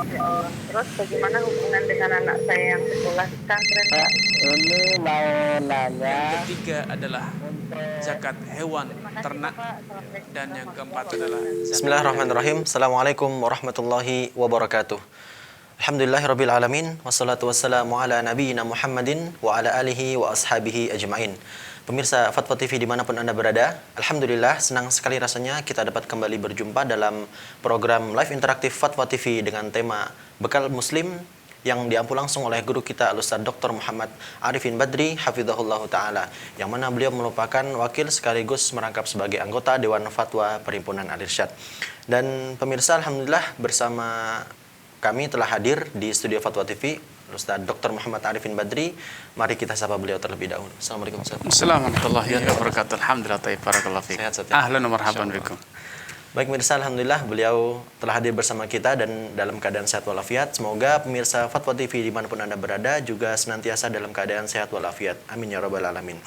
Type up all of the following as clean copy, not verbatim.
Ya Allah. Terus bagaimana hubungan dengan anak saya yang sekolah di pesantren? Pak, ini mau nanya Yang ketiga adalah untuk zakat hewan Terima kasih ternak. Bapak. Assalamualaikum Dan yang keempat warahmatullahi adalah wabarakatuh. zakat. Bismillahirrahmanirrahim. Assalamualaikum warahmatullahi wabarakatuh. Alhamdulillahirabbil alamin wassalatu wassalamu ala nabiyyina Muhammadin wa ala alihi wa ashabihi ajmain. Pemirsa Fatwa TV dimanapun Anda berada, Alhamdulillah senang sekali rasanya kita dapat kembali berjumpa dalam program live interaktif Fatwa TV dengan tema Bekal Muslim yang diampu langsung oleh guru kita Al-Ustaz Dr. Muhammad Arifin Badri hafizahullah taala, yang mana beliau merupakan wakil sekaligus merangkap sebagai anggota Dewan Fatwa Perhimpunan Al-Irsyad. Dan pemirsa, alhamdulillah bersama kami telah hadir di studio Fatwa TV Ustaz Dr. Muhammad Arifin Badri. Mari kita sapa beliau terlebih dahulu. Assalamualaikum Ustaz. Assalamualaikum warahmatullahi wabarakatuh. Alhamdulillah, barakallahu fiik. Sehat, Ustaz, ya? Ahlan wa marhaban Insyaallah. bikum. Baik pemirsa, alhamdulillah beliau telah hadir bersama kita dan dalam keadaan sehat walafiat. Semoga pemirsa Fatwa TV dimanapun Anda berada juga senantiasa dalam keadaan sehat walafiat. Amin ya rabbal alamin.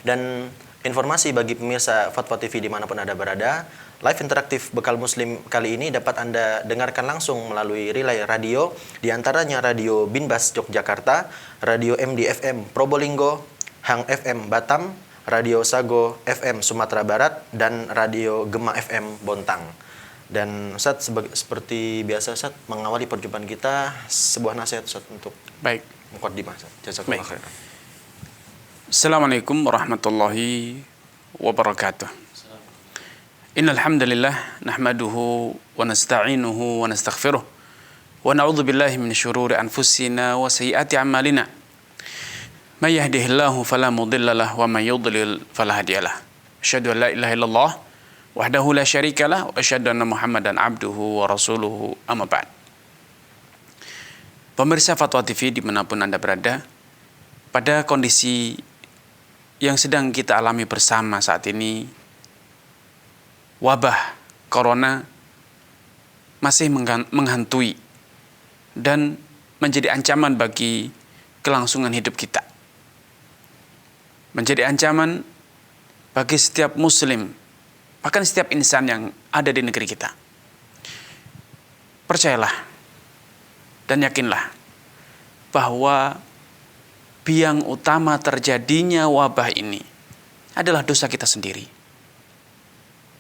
Dan informasi bagi pemirsa Fatwa TV dimanapun Anda berada, live interaktif Bekal Muslim kali ini dapat Anda dengarkan langsung melalui relay radio, diantaranya Radio Binbas Yogyakarta, Radio MDFM Probolinggo, Hang FM Batam, Radio Sago FM Sumatera Barat, dan Radio Gema FM Bontang. Dan Ustaz, seperti biasa Ustaz, mengawali perjumpaan kita sebuah nasihat Ustaz untuk Baik. muqaddimah Ustaz. Jazakallahu Baik. khairan. Assalamualaikum warahmatullahi wabarakatuh. Innal hamdalillah nahmaduhu wa nasta'inuhu wa nastaghfiruh wa na'udzu billahi min syururi anfusina wa sayyiati a'malina. May yahdihillahu fala mudilla lahu wa may yudlil fala hadiyalah. Asyhadu an la ilaha illallah wahdahu la syarikalah wa asyhadu anna Muhammadan abduhu wa rasuluhu, amma ba'd. Pemirsa Fatwa TV dimanapun Anda berada, pada kondisi yang sedang kita alami bersama saat ini, wabah corona masih menghantui dan menjadi ancaman bagi kelangsungan hidup kita. Menjadi ancaman bagi setiap muslim, bahkan setiap insan yang ada di negeri kita. Percayalah dan yakinlah bahwa biang utama terjadinya wabah ini adalah dosa kita sendiri.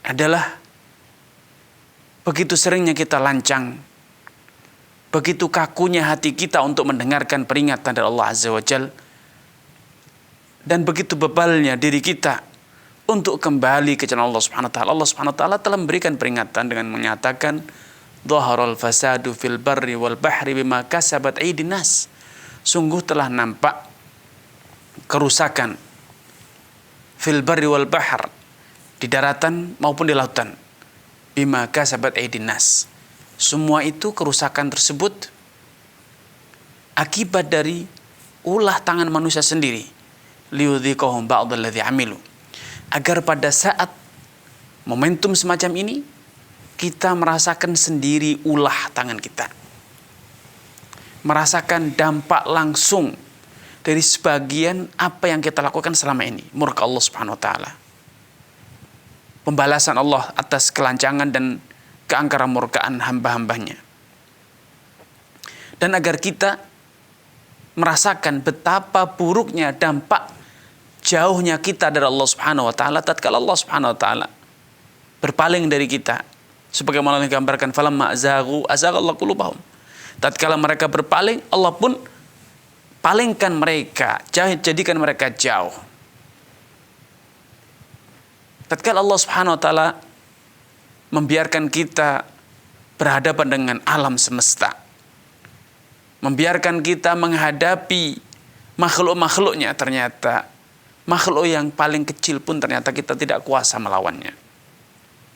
Adalah begitu seringnya kita lancang, begitu kakunya hati kita untuk mendengarkan peringatan dari Allah Azza wa Jalla, dan begitu bebalnya diri kita untuk kembali ke jalan Allah Subhanahu wa taala. Allah Subhanahu wa taala telah memberikan peringatan dengan menyatakan dhaharal fasadu fil barri wal bahri bima kasabat aydin nas. Sungguh telah nampak kerusakan fil barri wal bahr, di daratan maupun di lautan, bima kasabat aydin nas. Semua itu, kerusakan tersebut akibat dari ulah tangan manusia sendiri. Liyudhiqahum ba'dalladzi amilu, agar pada saat momentum semacam ini kita merasakan sendiri ulah tangan kita, merasakan dampak langsung dari sebagian apa yang kita lakukan selama ini. Murka Allah Subhanahu wa taala, pembalasan Allah atas kelancangan dan keangkara murkaan hamba-hambanya. Dan agar kita merasakan betapa buruknya dampak jauhnya kita dari Allah Subhanahu wa taala tatkala Allah Subhanahu wa taala berpaling dari kita, sebagaimana digambarkan falamma azaghu azaghallahu qulubahum. Tatkala mereka berpaling, Allah pun palingkan mereka, jadikan mereka jauh. Tatkala Allah Subhanahu wa taala membiarkan kita berhadapan dengan alam semesta, membiarkan kita menghadapi makhluk-makhluknya, ternyata makhluk yang paling kecil pun ternyata kita tidak kuasa melawannya.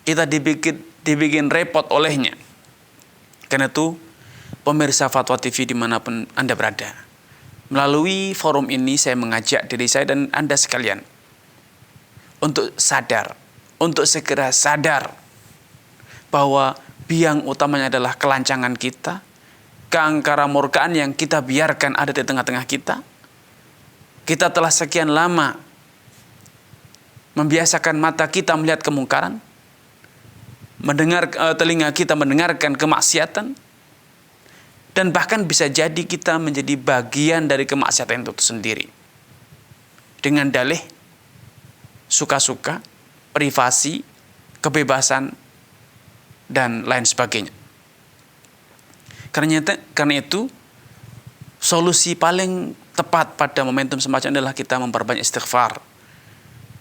Kita dibikin repot olehnya. Karena itu, pemirsa Fatwa TV dimanapun Anda berada, melalui forum ini saya mengajak diri saya dan Anda sekalian untuk sadar, untuk segera sadar bahwa biang utamanya adalah kelancangan kita, keangkara murkaan yang kita biarkan ada di tengah-tengah kita. Kita telah sekian lama membiasakan mata kita melihat kemungkaran, telinga kita mendengarkan kemaksiatan, Dan bahkan bisa jadi kita menjadi bagian dari kemaksiatan itu sendiri. Dengan dalih suka-suka, privasi, kebebasan, dan lain sebagainya. Karena itu, solusi paling tepat pada momentum semacam ini adalah kita memperbanyak istighfar,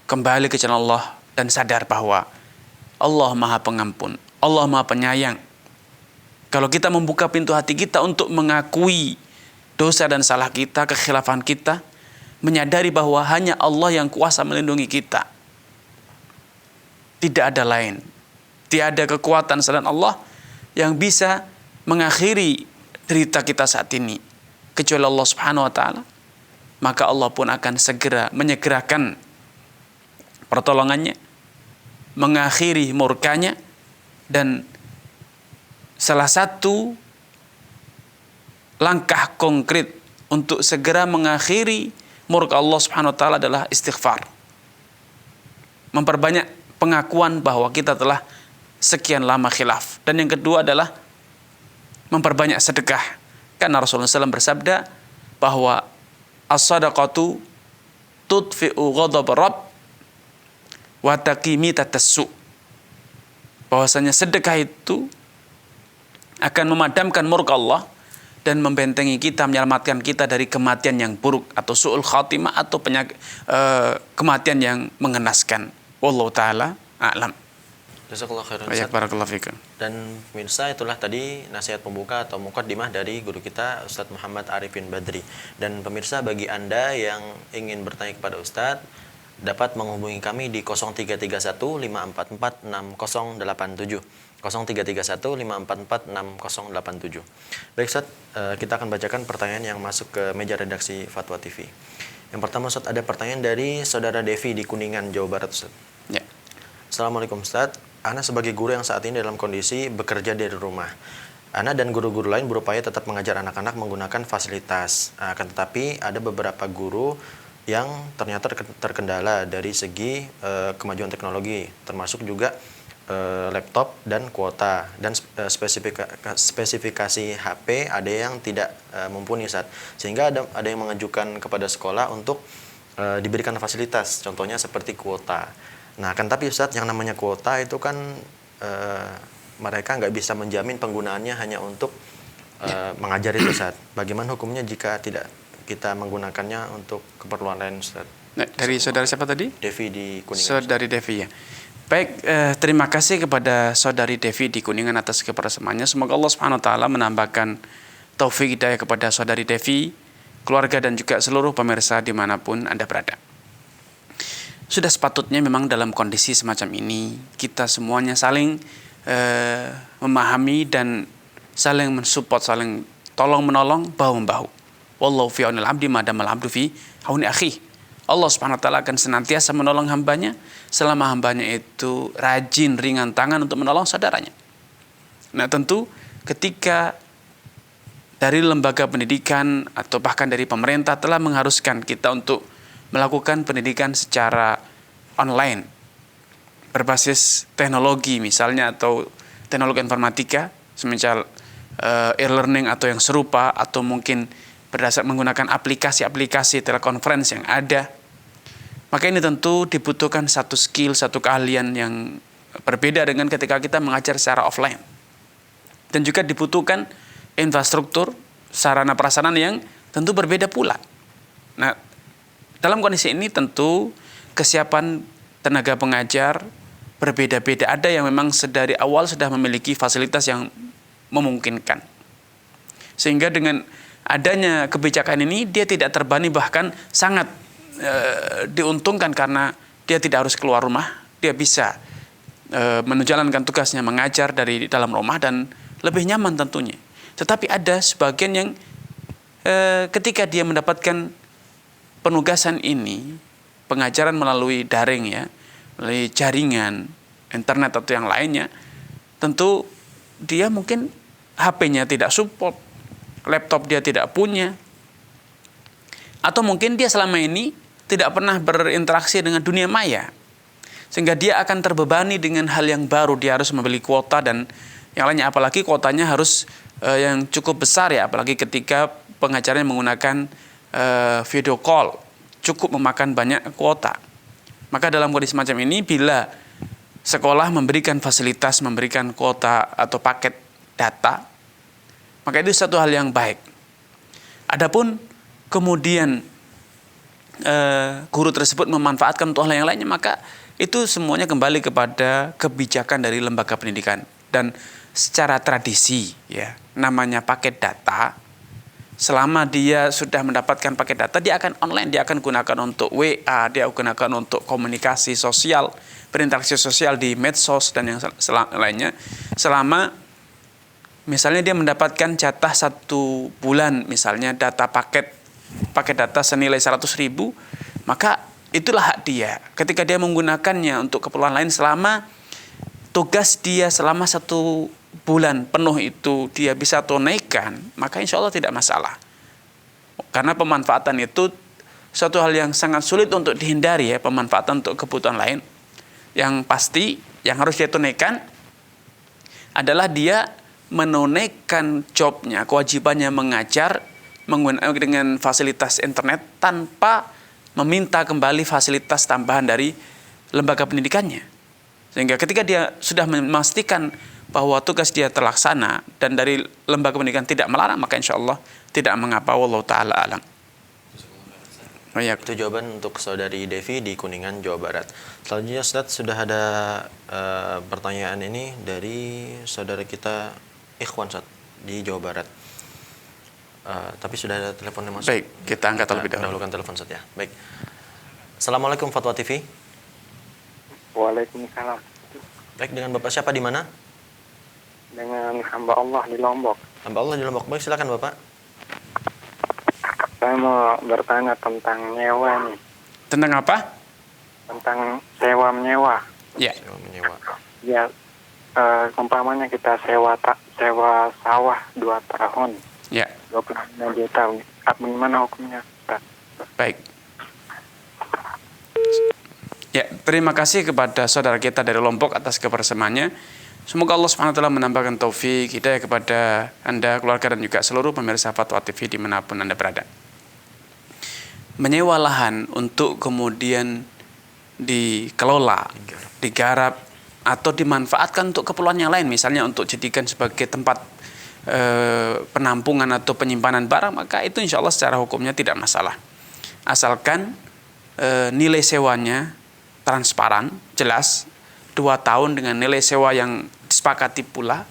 kembali ke jalan Allah, dan sadar bahwa Allah Maha Pengampun, Allah Maha Penyayang. Kalau kita membuka pintu hati kita untuk mengakui dosa dan salah kita, kekhilafan kita, menyadari bahwa hanya Allah yang kuasa melindungi kita, tidak ada lain, tidak ada kekuatan selain Allah yang bisa mengakhiri derita kita saat ini kecuali Allah Subhanahu wa taala, maka Allah pun akan segera menyegerakan pertolongannya, mengakhiri murkanya. Dan salah satu langkah konkret untuk segera mengakhiri murka Allah Subhanahu wa taala adalah istighfar. Memperbanyak pengakuan bahwa kita telah sekian lama khilaf. Dan yang kedua adalah memperbanyak sedekah. Karena Rasulullah SAW bersabda bahwa as-sadaqatu tudfi'u ghadab Rabb wa taqimi tatassu. Bahwasanya sedekah itu akan memadamkan murka Allah dan membentengi kita, menyelamatkan kita dari kematian yang buruk atau su'ul khatimah atau kematian yang mengenaskan. Wallahu taala a'lam. Jazakallahu khairan. Barakallahu fikum. Dan pemirsa, itulah tadi nasihat pembuka atau muqaddimah dari guru kita Ustadz Muhammad Arifin Badri. Dan pemirsa, bagi Anda yang ingin bertanya kepada Ustadz, dapat menghubungi kami di 0331 544 6087. 0331 544 6087. Baik Ustadz, kita akan bacakan pertanyaan yang masuk ke meja redaksi Fatwa TV. Yang pertama Ustadz, ada pertanyaan dari Saudara Devi di Kuningan, Jawa Barat Ustadz. Ya. Assalamualaikum Ustadz. Ana sebagai guru yang saat ini dalam kondisi bekerja dari rumah. Ana dan guru-guru lain berupaya tetap mengajar anak-anak menggunakan fasilitas. Akan tetapi ada beberapa guru yang ternyata terkendala dari segi kemajuan teknologi, termasuk juga laptop dan kuota, dan spesifikasi HP ada yang tidak mumpuni Ustaz. Sehingga ada yang mengajukan kepada sekolah untuk diberikan fasilitas, contohnya seperti kuota. Nah, kan tapi Ustaz, yang namanya kuota itu kan mereka nggak bisa menjamin penggunaannya hanya untuk mengajar itu Ustaz. Bagaimana hukumnya jika tidak kita menggunakannya untuk keperluan lain Ustaz? Nah, dari saudara siapa tadi? Devi di Kuningan. Saudari Devi ya. Baik, terima kasih kepada saudari Devi di Kuningan atas kebersamaannya. Semoga Allah Subhanahu wa taala menambahkan taufik hidayah kepada saudari Devi, keluarga dan juga seluruh pemirsa dimanapun Anda berada. Sudah sepatutnya memang dalam kondisi semacam ini kita semuanya saling memahami dan saling mensupport, saling tolong menolong, bahu membahu. Wallahu fi aunil abdi ma damal abdu fi auni akhi. Allah Subhanahu wa taala akan senantiasa menolong hambanya selama hambanya itu rajin, ringan tangan untuk menolong saudaranya. Nah, tentu ketika dari lembaga pendidikan atau bahkan dari pemerintah telah mengharuskan kita untuk melakukan pendidikan secara online berbasis teknologi misalnya, atau teknologi informatika semisal e-learning atau yang serupa, atau mungkin berdasar menggunakan aplikasi-aplikasi telekonferensi yang ada, maka ini tentu dibutuhkan satu skill, satu keahlian yang berbeda dengan ketika kita mengajar secara offline. Dan juga dibutuhkan infrastruktur, sarana prasarana yang tentu berbeda pula. Nah, dalam kondisi ini tentu kesiapan tenaga pengajar berbeda-beda. Ada yang memang dari awal sudah memiliki fasilitas yang memungkinkan. Sehingga dengan adanya kebijakan ini dia tidak terbebani, bahkan sangat diuntungkan karena dia tidak harus keluar rumah. Dia bisa menjalankan tugasnya mengajar dari dalam rumah dan lebih nyaman tentunya. Tetapi ada sebagian yang ketika dia mendapatkan penugasan ini, pengajaran melalui daring ya, melalui jaringan internet atau yang lainnya, tentu dia mungkin HP-nya tidak support, laptop dia tidak punya, atau mungkin dia selama ini tidak pernah berinteraksi dengan dunia maya, sehingga dia akan terbebani dengan hal yang baru. Dia harus membeli kuota dan yang lainnya, apalagi kuotanya harus yang cukup besar ya, apalagi ketika pengajaranya menggunakan video call, cukup memakan banyak kuota. Maka dalam kondisi semacam ini, bila sekolah memberikan fasilitas, memberikan kuota atau paket data, maka itu satu hal yang baik. Adapun kemudian guru tersebut memanfaatkan untuk hal yang lainnya, maka itu semuanya kembali kepada kebijakan dari lembaga pendidikan. Dan secara tradisi ya, namanya paket data, selama dia sudah mendapatkan paket data, dia akan online, dia akan gunakan untuk WA, dia gunakan untuk komunikasi sosial, berinteraksi sosial di medsos dan yang lainnya. Selama misalnya dia mendapatkan jatah 1 bulan, misalnya data paket data senilai 100.000, maka itulah hak dia. Ketika dia menggunakannya untuk keperluan lain, selama tugas dia selama 1 bulan penuh itu dia bisa tunaikan, maka insya Allah tidak masalah. Karena pemanfaatan itu suatu hal yang sangat sulit untuk dihindari ya, pemanfaatan untuk kebutuhan lain. Yang pasti yang harus dia tunaikan adalah dia menunaikan jobnya, kewajibannya mengajar dengan fasilitas internet tanpa meminta kembali fasilitas tambahan dari lembaga pendidikannya. Sehingga ketika dia sudah memastikan bahwa tugas dia terlaksana dan dari lembaga pendidikan tidak melarang, maka insya Allah tidak mengapa. Wallahu ta'ala alam. Itu jawaban untuk saudari Devi di Kuningan, Jawa Barat. Selanjutnya Ustaz, sudah ada pertanyaan ini dari saudara kita Ikhwan Ustaz di Jawa Barat. Tapi sudah ada teleponnya masuk. Baik, kita angkat terlebih dahulu. Dahulukan telepon Ustaz ya. Baik. Assalamualaikum Fatwa TV. Waalaikumsalam. Baik, dengan Bapak siapa di mana? Dengan hamba Allah di Lombok. Hamba Allah di Lombok. Baik, silakan Bapak. Saya mau bertanya tentang nyewa nih. Tentang apa? Tentang sewa menyewa. Ya. Sewa menyewa. Ya, umpamanya kita sewa sawah 2 tahun. Ya. 25 juta. Bagaimana hukumnya? Baik. Ya, terima kasih kepada saudara kita dari Lombok atas kebersamaannya. Semoga Allah Subhanahu wa taala menambahkan taufik hidayah kepada Anda, keluarga dan juga seluruh pemirsa Fatwa TV dimanapun Anda berada. Menyewa lahan untuk kemudian dikelola, digarap atau dimanfaatkan untuk keperluan yang lain, misalnya untuk jadikan sebagai tempat penampungan atau penyimpanan barang, maka itu insya Allah secara hukumnya tidak masalah. Asalkan nilai sewanya transparan, jelas, 2 tahun dengan nilai sewa yang disepakati pula.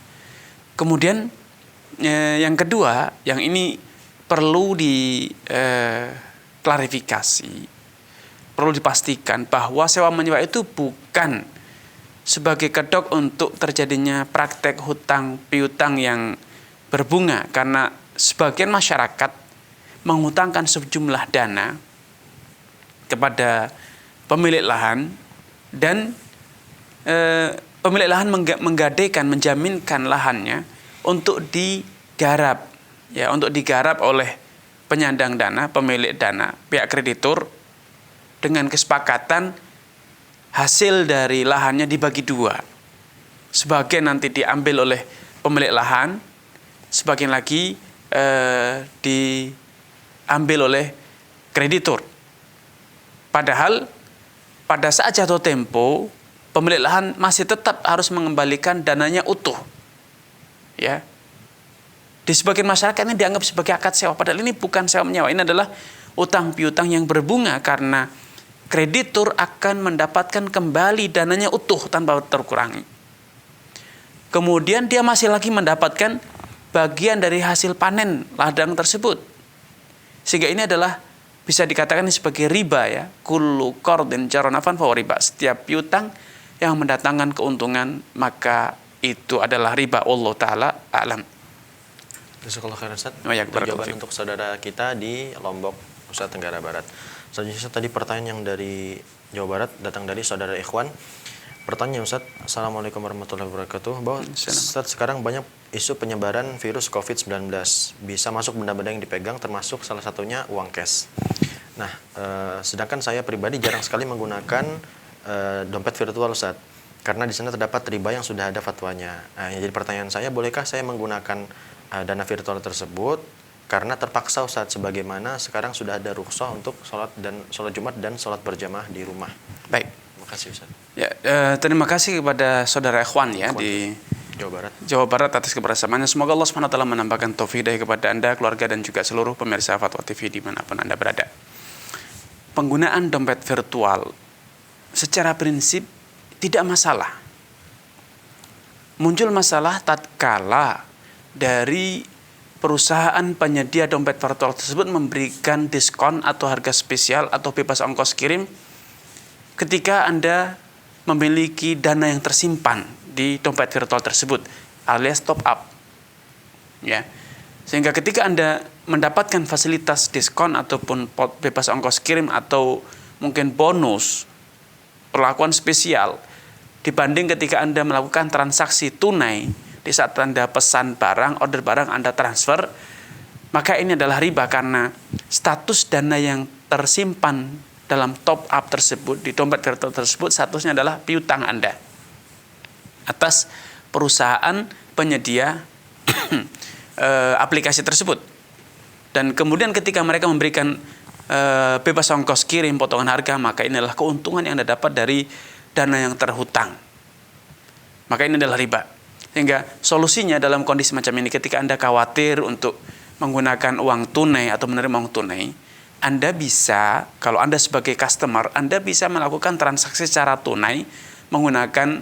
Kemudian yang kedua, yang ini perlu diklarifikasi, perlu dipastikan bahwa sewa menyewa itu bukan sebagai kedok untuk terjadinya praktek hutang piutang yang berbunga, karena sebagian masyarakat menghutangkan sejumlah dana kepada pemilik lahan dan pemilik lahan menggadaikan, menjaminkan lahannya untuk digarap, ya, untuk digarap oleh penyandang dana, pemilik dana, pihak kreditur, dengan kesepakatan hasil dari lahannya dibagi 2. Sebagian nanti diambil oleh pemilik lahan, sebagian lagi diambil oleh kreditur. Padahal pada saat jatuh tempo, pemilik lahan masih tetap harus mengembalikan dananya utuh. Ya. Di sebagian masyarakat ini dianggap sebagai akad sewa, padahal ini bukan sewa menyewa. Ini adalah utang piutang yang berbunga, karena kreditur akan mendapatkan kembali dananya utuh tanpa terkurangi. Kemudian dia masih lagi mendapatkan bagian dari hasil panen ladang tersebut. Sehingga ini adalah bisa dikatakan sebagai riba, ya. Kullu qardin jarra naf'an fa riba. Setiap piutang yang mendatangkan keuntungan maka itu adalah riba. Allah taala alam. Jazakallahu khairan Ustaz. Itu jawaban untuk saudara kita di Lombok, Nusa Tenggara Barat. Selanjutnya tadi pertanyaan yang dari Jawa Barat datang dari saudara Ikhwan. Pertanyaan Ustaz, Assalamualaikum warahmatullahi wabarakatuh. Bahwa Ustaz, sekarang banyak isu penyebaran virus COVID-19. Bisa masuk benda-benda yang dipegang, termasuk salah satunya uang cash. Nah, sedangkan saya pribadi jarang sekali menggunakan dompet virtual Ustaz, karena di sana terdapat riba yang sudah ada fatwanya. Nah, jadi pertanyaan saya, bolehkah saya menggunakan dana virtual tersebut karena terpaksa Ustaz, sebagaimana sekarang sudah ada rukhsah untuk sholat Jumat dan sholat berjamaah di rumah. Baik. Terima kasih Ustaz. Ya, terima kasih kepada saudara Ikhwan ya di Jawa Barat atas kebersamaannya. Semoga Allah SWT menambahkan taufik hidayah kepada Anda, keluarga, dan juga seluruh pemirsa Fatwa TV dimanapun Anda berada. Penggunaan dompet virtual secara prinsip tidak masalah. Muncul masalah tatkala dari perusahaan penyedia dompet virtual tersebut memberikan diskon atau harga spesial atau bebas ongkos kirim ketika Anda memiliki dana yang tersimpan di dompet virtual tersebut alias top up. Ya. Sehingga ketika Anda mendapatkan fasilitas diskon ataupun bebas ongkos kirim atau mungkin bonus perlakuan spesial dibanding ketika Anda melakukan transaksi tunai di saat Anda pesan barang, order barang, Anda transfer, maka ini adalah riba karena status dana yang tersimpan dalam top up tersebut, di dompet virtual tersebut, statusnya adalah piutang Anda atas perusahaan penyedia aplikasi tersebut. Dan kemudian ketika mereka memberikan bebas ongkos kirim, potongan harga, maka ini adalah keuntungan yang Anda dapat dari dana yang terhutang. Maka ini adalah riba. Sehingga solusinya dalam kondisi macam ini, ketika Anda khawatir untuk menggunakan uang tunai atau menerima uang tunai, Anda bisa, kalau Anda sebagai customer, Anda bisa melakukan transaksi secara tunai menggunakan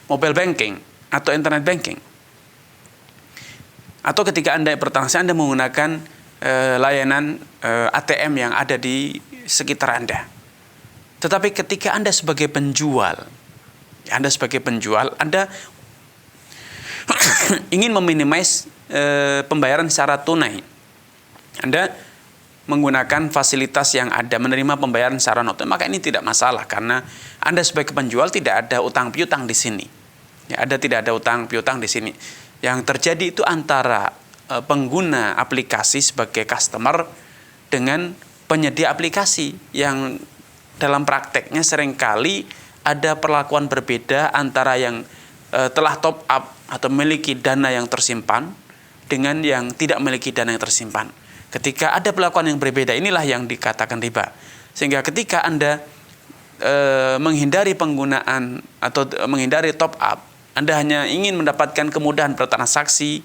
mobile banking atau internet banking. Atau ketika Anda bertransaksi, Anda menggunakan layanan ATM yang ada di sekitar Anda. Tetapi ketika Anda sebagai penjual, Anda ingin meminimais pembayaran secara tunai. Anda menggunakan fasilitas yang ada, menerima pembayaran secara non tunai, maka ini tidak masalah karena Anda sebagai penjual tidak ada utang piutang di sini. Ya, tidak ada utang piutang di sini. Yang terjadi itu antara pengguna aplikasi sebagai customer dengan penyedia aplikasi yang dalam prakteknya seringkali ada perlakuan berbeda antara yang telah top up atau memiliki dana yang tersimpan dengan yang tidak memiliki dana yang tersimpan. Ketika ada perlakuan yang berbeda, inilah yang dikatakan riba. Sehingga ketika Anda menghindari penggunaan atau menghindari top up, Anda hanya ingin mendapatkan kemudahan bertransaksi,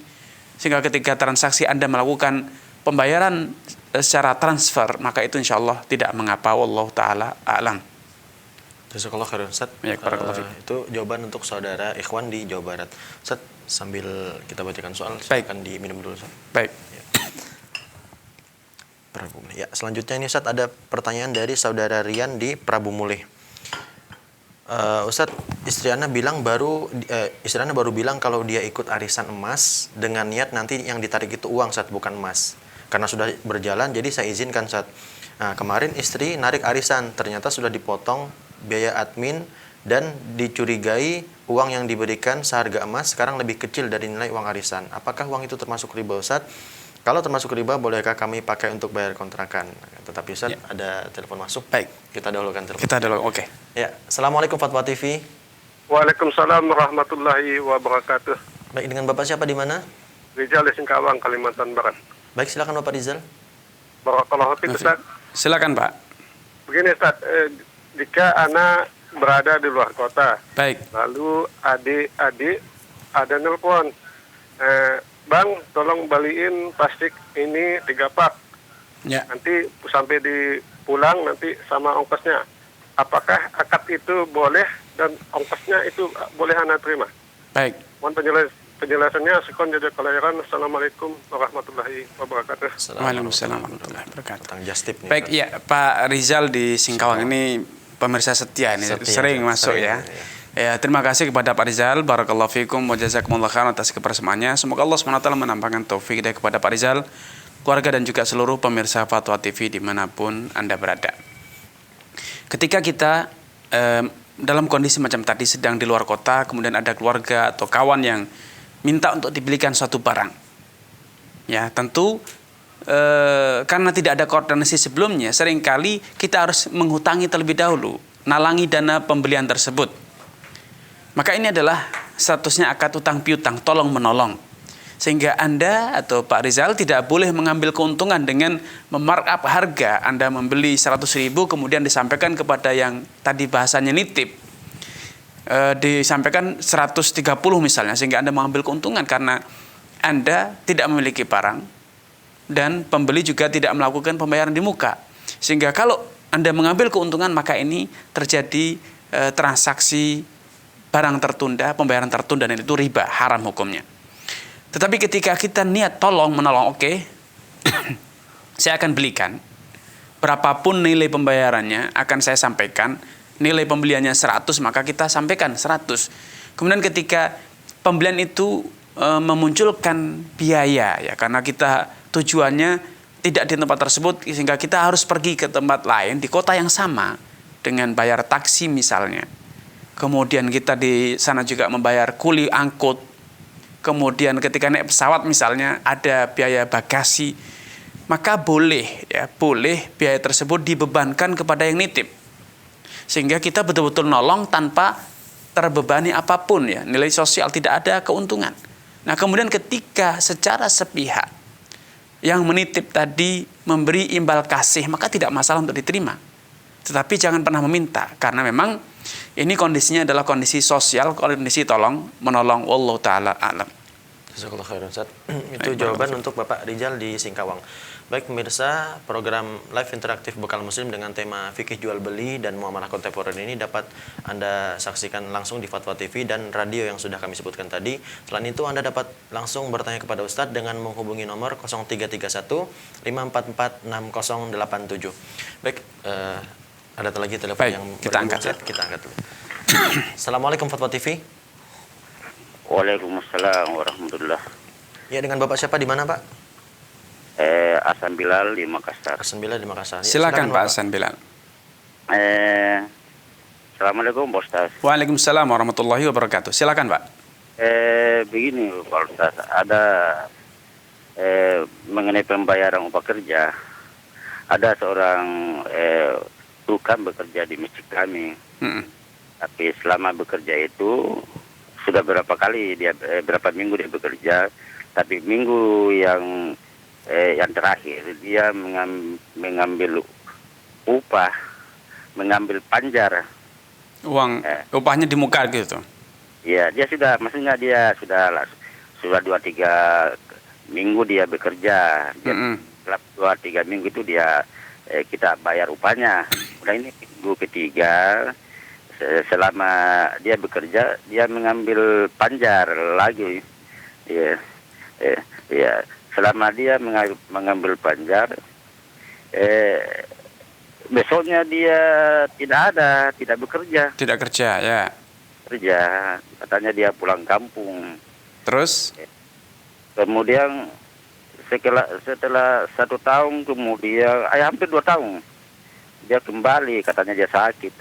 sehingga ketika transaksi Anda melakukan pembayaran secara transfer, maka itu insya Allah tidak mengapa. Wallahu ta'ala a'lam. Jazakallah khairan Ustaz. Ya, itu jawaban untuk saudara Ikhwan di Jawa Barat. Ustaz, sambil kita bacakan soal, silakan diminum dulu Ustaz. Baik. Ya, selanjutnya ini Ustaz ada pertanyaan dari saudara Rian di Prabu Mulih. Ustaz, istri Ana baru bilang kalau dia ikut arisan emas dengan niat nanti yang ditarik itu uang Ustaz, bukan emas. Karena sudah berjalan, jadi saya izinkan Ustaz. Nah, kemarin istri narik arisan, ternyata sudah dipotong biaya admin dan dicurigai uang yang diberikan seharga emas sekarang lebih kecil dari nilai uang arisan. Apakah uang itu termasuk riba Ustaz? Kalau termasuk riba, bolehkah kami pakai untuk bayar kontrakan? Tetapi Ustaz, ada telepon masuk. Baik. Kita dahulukan telepon. Oke. Ya, Assalamualaikum Fatwa TV. Waalaikumsalam warahmatullahi wabarakatuh. Baik, dengan Bapak siapa di mana? Rizal di Singkawang, Kalimantan Barat. Baik, silakan Bapak Rizal. Barakallahu fiik Ustaz. Silakan Pak. Begini Ustaz, jika anak berada di luar kota, Baik. lalu adik-adik ada nelpon, Bang, tolong baliin plastik ini 3 pak. Ya. Nanti sampai di pulang nanti sama ongkosnya. Apakah akad itu boleh dan ongkosnya itu boleh anak terima? Baik. Mohon penjelasannya. Sekon jadi kelahiran. Assalamualaikum warahmatullahi wabarakatuh. Waalaikumsalam warahmatullahi wabarakatuh. Tentang just tip nih. Baik, ya Pak Rizal di Singkawang ini pemirsa setia ini, sering masuk ya. Ya, terima kasih kepada Pak Rizal. Barakallahu fikum wa jazakumullah khairan atas kebersamaannya. Semoga Allah SWT menambahkan taufik hidayah kepada Pak Rizal, keluarga dan juga seluruh pemirsa Fatwa TV dimanapun Anda berada. Ketika kita dalam kondisi macam tadi sedang di luar kota, kemudian ada keluarga atau kawan yang minta untuk dibelikan suatu barang. Ya, tentu karena tidak ada koordinasi sebelumnya, seringkali kita harus menghutangi terlebih dahulu, nalangi dana pembelian tersebut. Maka ini adalah statusnya akad utang piutang, tolong menolong. Sehingga Anda atau Pak Rizal tidak boleh mengambil keuntungan dengan memarkup harga. Anda membeli 100.000 kemudian disampaikan kepada yang tadi bahasanya nitip. Disampaikan 130 misalnya, sehingga Anda mengambil keuntungan karena Anda tidak memiliki barang dan pembeli juga tidak melakukan pembayaran di muka. Sehingga kalau Anda mengambil keuntungan, maka ini terjadi transaksi barang tertunda, pembayaran tertunda, dan itu riba, haram hukumnya. Tetapi ketika kita niat tolong menolong, oke, saya akan belikan, berapapun nilai pembayarannya akan saya sampaikan, nilai pembeliannya 100, maka kita sampaikan 100. Kemudian ketika pembelian itu memunculkan biaya, ya, karena kita tujuannya tidak di tempat tersebut, sehingga kita harus pergi ke tempat lain di kota yang sama dengan bayar taksi misalnya. Kemudian kita di sana juga membayar kuli angkut. Kemudian ketika naik pesawat misalnya ada biaya bagasi, maka boleh biaya tersebut dibebankan kepada yang nitip. Sehingga kita betul-betul nolong tanpa terbebani apapun, ya, nilai sosial, tidak ada keuntungan. Nah, kemudian ketika secara sepihak yang menitip tadi memberi imbal kasih, maka tidak masalah untuk diterima. Tetapi jangan pernah meminta, karena memang ini kondisinya adalah kondisi sosial, kondisi tolong menolong. Wallahu taala alam. Jazakallahu khairan, Ustaz. Itu jawaban untuk Bapak Rizal di Singkawang. Baik pemirsa, program live interaktif Bekal Muslim dengan tema fikih jual beli dan muamalah kontemporer ini dapat Anda saksikan langsung di Fatwa TV dan radio yang sudah kami sebutkan tadi. Selain itu Anda dapat langsung bertanya kepada Ustadz dengan menghubungi nomor 0331 544 6087. Baik, ada lagi telepon yang kita angkat. Kita angkat dulu. Assalamualaikum Fatwa TV. Waalaikumsalam warahmatullah. Ya, dengan Bapak siapa di mana, Pak? Hasan Bilal di Makassar. Hasan Bilal di Makassar. Ya, silakan Pak Hasan Bilal. Assalamualaikum Pak Ustaz. Waalaikumsalam warahmatullahi wabarakatuh. Silakan Pak. Begini Pak Ustaz, ada mengenai pembayaran upah kerja. Ada seorang tukang bekerja di masjid kami. Tapi selama bekerja itu sudah berapa kali dia berapa minggu dia bekerja, tapi minggu yang terakhir dia mengambil upah, mengambil panjar uang upahnya di muka gitu. Iya, dia sudah, maksudnya dia sudah 2-3 minggu dia bekerja. Setelah 2-3 minggu itu dia kita bayar upahnya. Udah ini minggu ketiga, selama dia bekerja dia mengambil panjar lagi. Iya, selama dia mengambil panjar, besoknya dia tidak bekerja. Tidak kerja, ya. Kerja, katanya dia pulang kampung. Terus? Kemudian setelah 1 tahun kemudian, hampir 2 tahun, dia kembali, katanya dia sakit.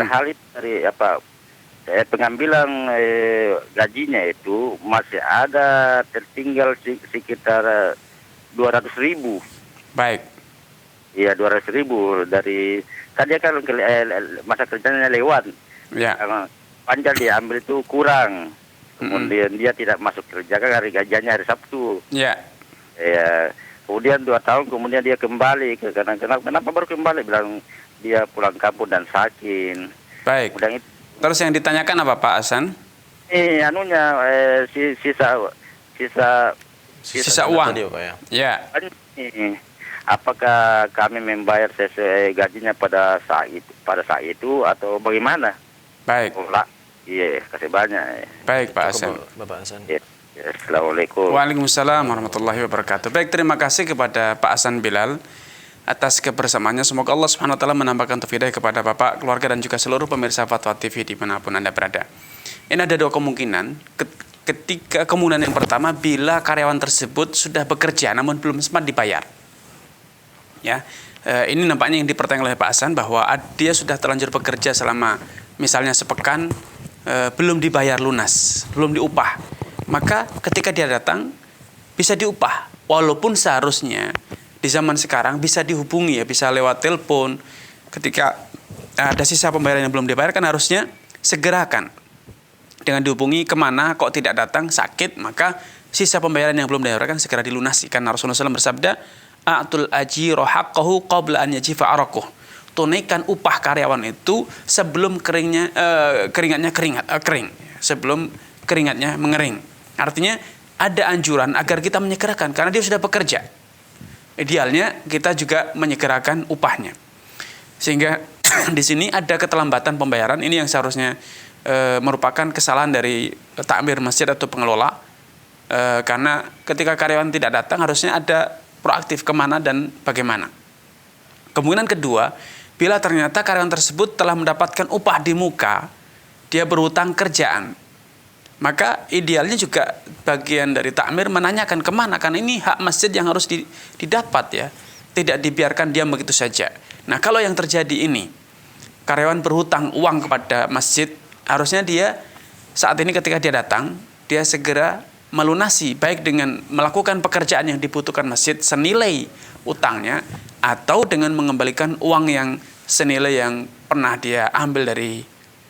Hal itu dari pengambilan gajinya itu masih ada tertinggal sekitar 200.000. Baik. Iya, 200.000 dari kan dia kan masa kerjanya lewat. Ya. Panjar diambil itu kurang. Kemudian dia tidak masuk kerja kan hari gajiannya hari Sabtu. Ya. Ya. Kemudian 2 tahun kemudian dia kembali ke kenapa baru kembali, bilang dia pulang kampung dan sakit. Baik. Kemudian itu, terus yang ditanyakan apa Pak Hasan? Sisa uang. Tadi, Pak, ya. Ya. Apakah kami membayar sesuai gajinya pada saat itu atau bagaimana? Baik. Iya, kasih banyak. Baik Pak Hasan. Bapak Hasan. Ya. Assalamualaikum. Waalaikumsalam warahmatullahi wabarakatuh. Baik, terima kasih kepada Pak Hasan Bilal atas kebersamaannya. Semoga Allah Subhanahu wa taala menambahkan taufik kepada Bapak, keluarga dan juga seluruh pemirsa Fatwa TV dimanapun Anda berada. Ini ada 2 kemungkinan. Ketika kemungkinan yang pertama, bila karyawan tersebut sudah bekerja namun belum sempat dibayar. Ya, ini nampaknya yang dipertanyakan oleh Pak Hasan bahwa dia sudah terlanjur bekerja selama misalnya sepekan, belum dibayar lunas, belum diupah. Maka ketika dia datang bisa diupah, walaupun seharusnya di zaman sekarang bisa dihubungi, ya, bisa lewat telepon. Ketika ada sisa pembayaran yang belum dibayar kan harusnya segerakan dengan dihubungi, kemana kok tidak datang, sakit, maka sisa pembayaran yang belum dibayarkan segera dilunasi. Karena Rasulullah SAW bersabda, "A'tul ajira haqqahu qabla an yajifa araquh." Tunaikan upah karyawan itu sebelum keringatnya kering, sebelum keringatnya mengering. Artinya ada anjuran agar kita menyegerakan karena dia sudah bekerja. Idealnya kita juga menyegerakan upahnya. Sehingga di sini ada keterlambatan pembayaran, ini yang seharusnya merupakan kesalahan dari takmir masjid atau pengelola. Karena ketika karyawan tidak datang harusnya ada proaktif kemana dan bagaimana. Kemungkinan kedua, bila ternyata karyawan tersebut telah mendapatkan upah di muka, dia berhutang kerjaan, maka idealnya juga bagian dari takmir menanyakan kemana, karena ini hak masjid yang harus didapat ya, tidak dibiarkan diam begitu saja. Nah kalau yang terjadi ini, karyawan berhutang uang kepada masjid, harusnya dia saat ini ketika dia datang, dia segera melunasi, baik dengan melakukan pekerjaan yang dibutuhkan masjid senilai utangnya, atau dengan mengembalikan uang yang senilai yang pernah dia ambil dari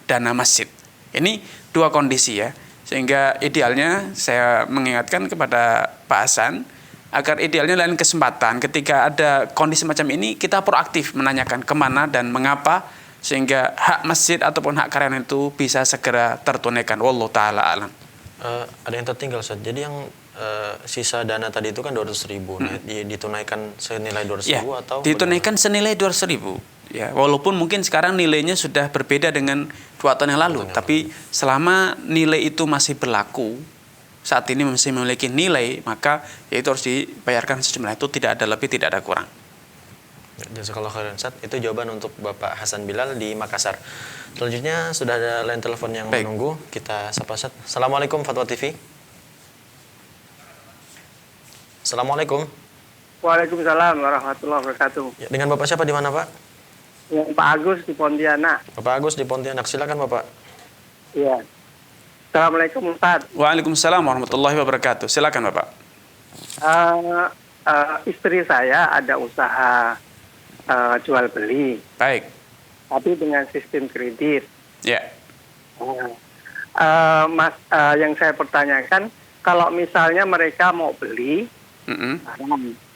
dana masjid. Ini dua kondisi ya. Sehingga idealnya saya mengingatkan kepada Pak Hasan agar idealnya lain kesempatan ketika ada kondisi macam ini kita proaktif menanyakan kemana dan mengapa, sehingga hak masjid ataupun hak karyawan itu bisa segera tertunaikan. Wallahu taala alam. Ada yang tertinggal, Ustaz. Jadi yang sisa dana tadi itu kan 200.000. Nah, ditunaikan senilai 200.000 ya, atau ditunaikan senilai 200.000. Ya, walaupun mungkin sekarang nilainya sudah berbeda dengan 2 tahun yang lalu, tapi selama nilai itu masih berlaku, saat ini masih memiliki nilai, maka ya itu harus dibayarkan sejumlah itu, tidak ada lebih, tidak ada kurang. Jazakallahu khairan, Ustaz. Itu jawaban untuk Bapak Hasan Bilal di Makassar. Selanjutnya sudah ada line telepon yang menunggu. Kita sapa, Ustaz. Assalamualaikum Fatwa TV. Assalamualaikum. Waalaikumsalam warahmatullahi wabarakatuh. Ya, dengan Bapak siapa di mana, Pak? Ya, Pak Agus di Pontianak. Bapak Agus di Pontianak. Silakan, Bapak. Iya. Assalamualaikum Ustaz. Waalaikumsalam warahmatullahi wabarakatuh. Silakan Bapak. Istri saya ada usaha jual beli. Baik. Tapi dengan sistem kredit. Ya. Mas, yang saya pertanyakan, kalau misalnya mereka mau beli,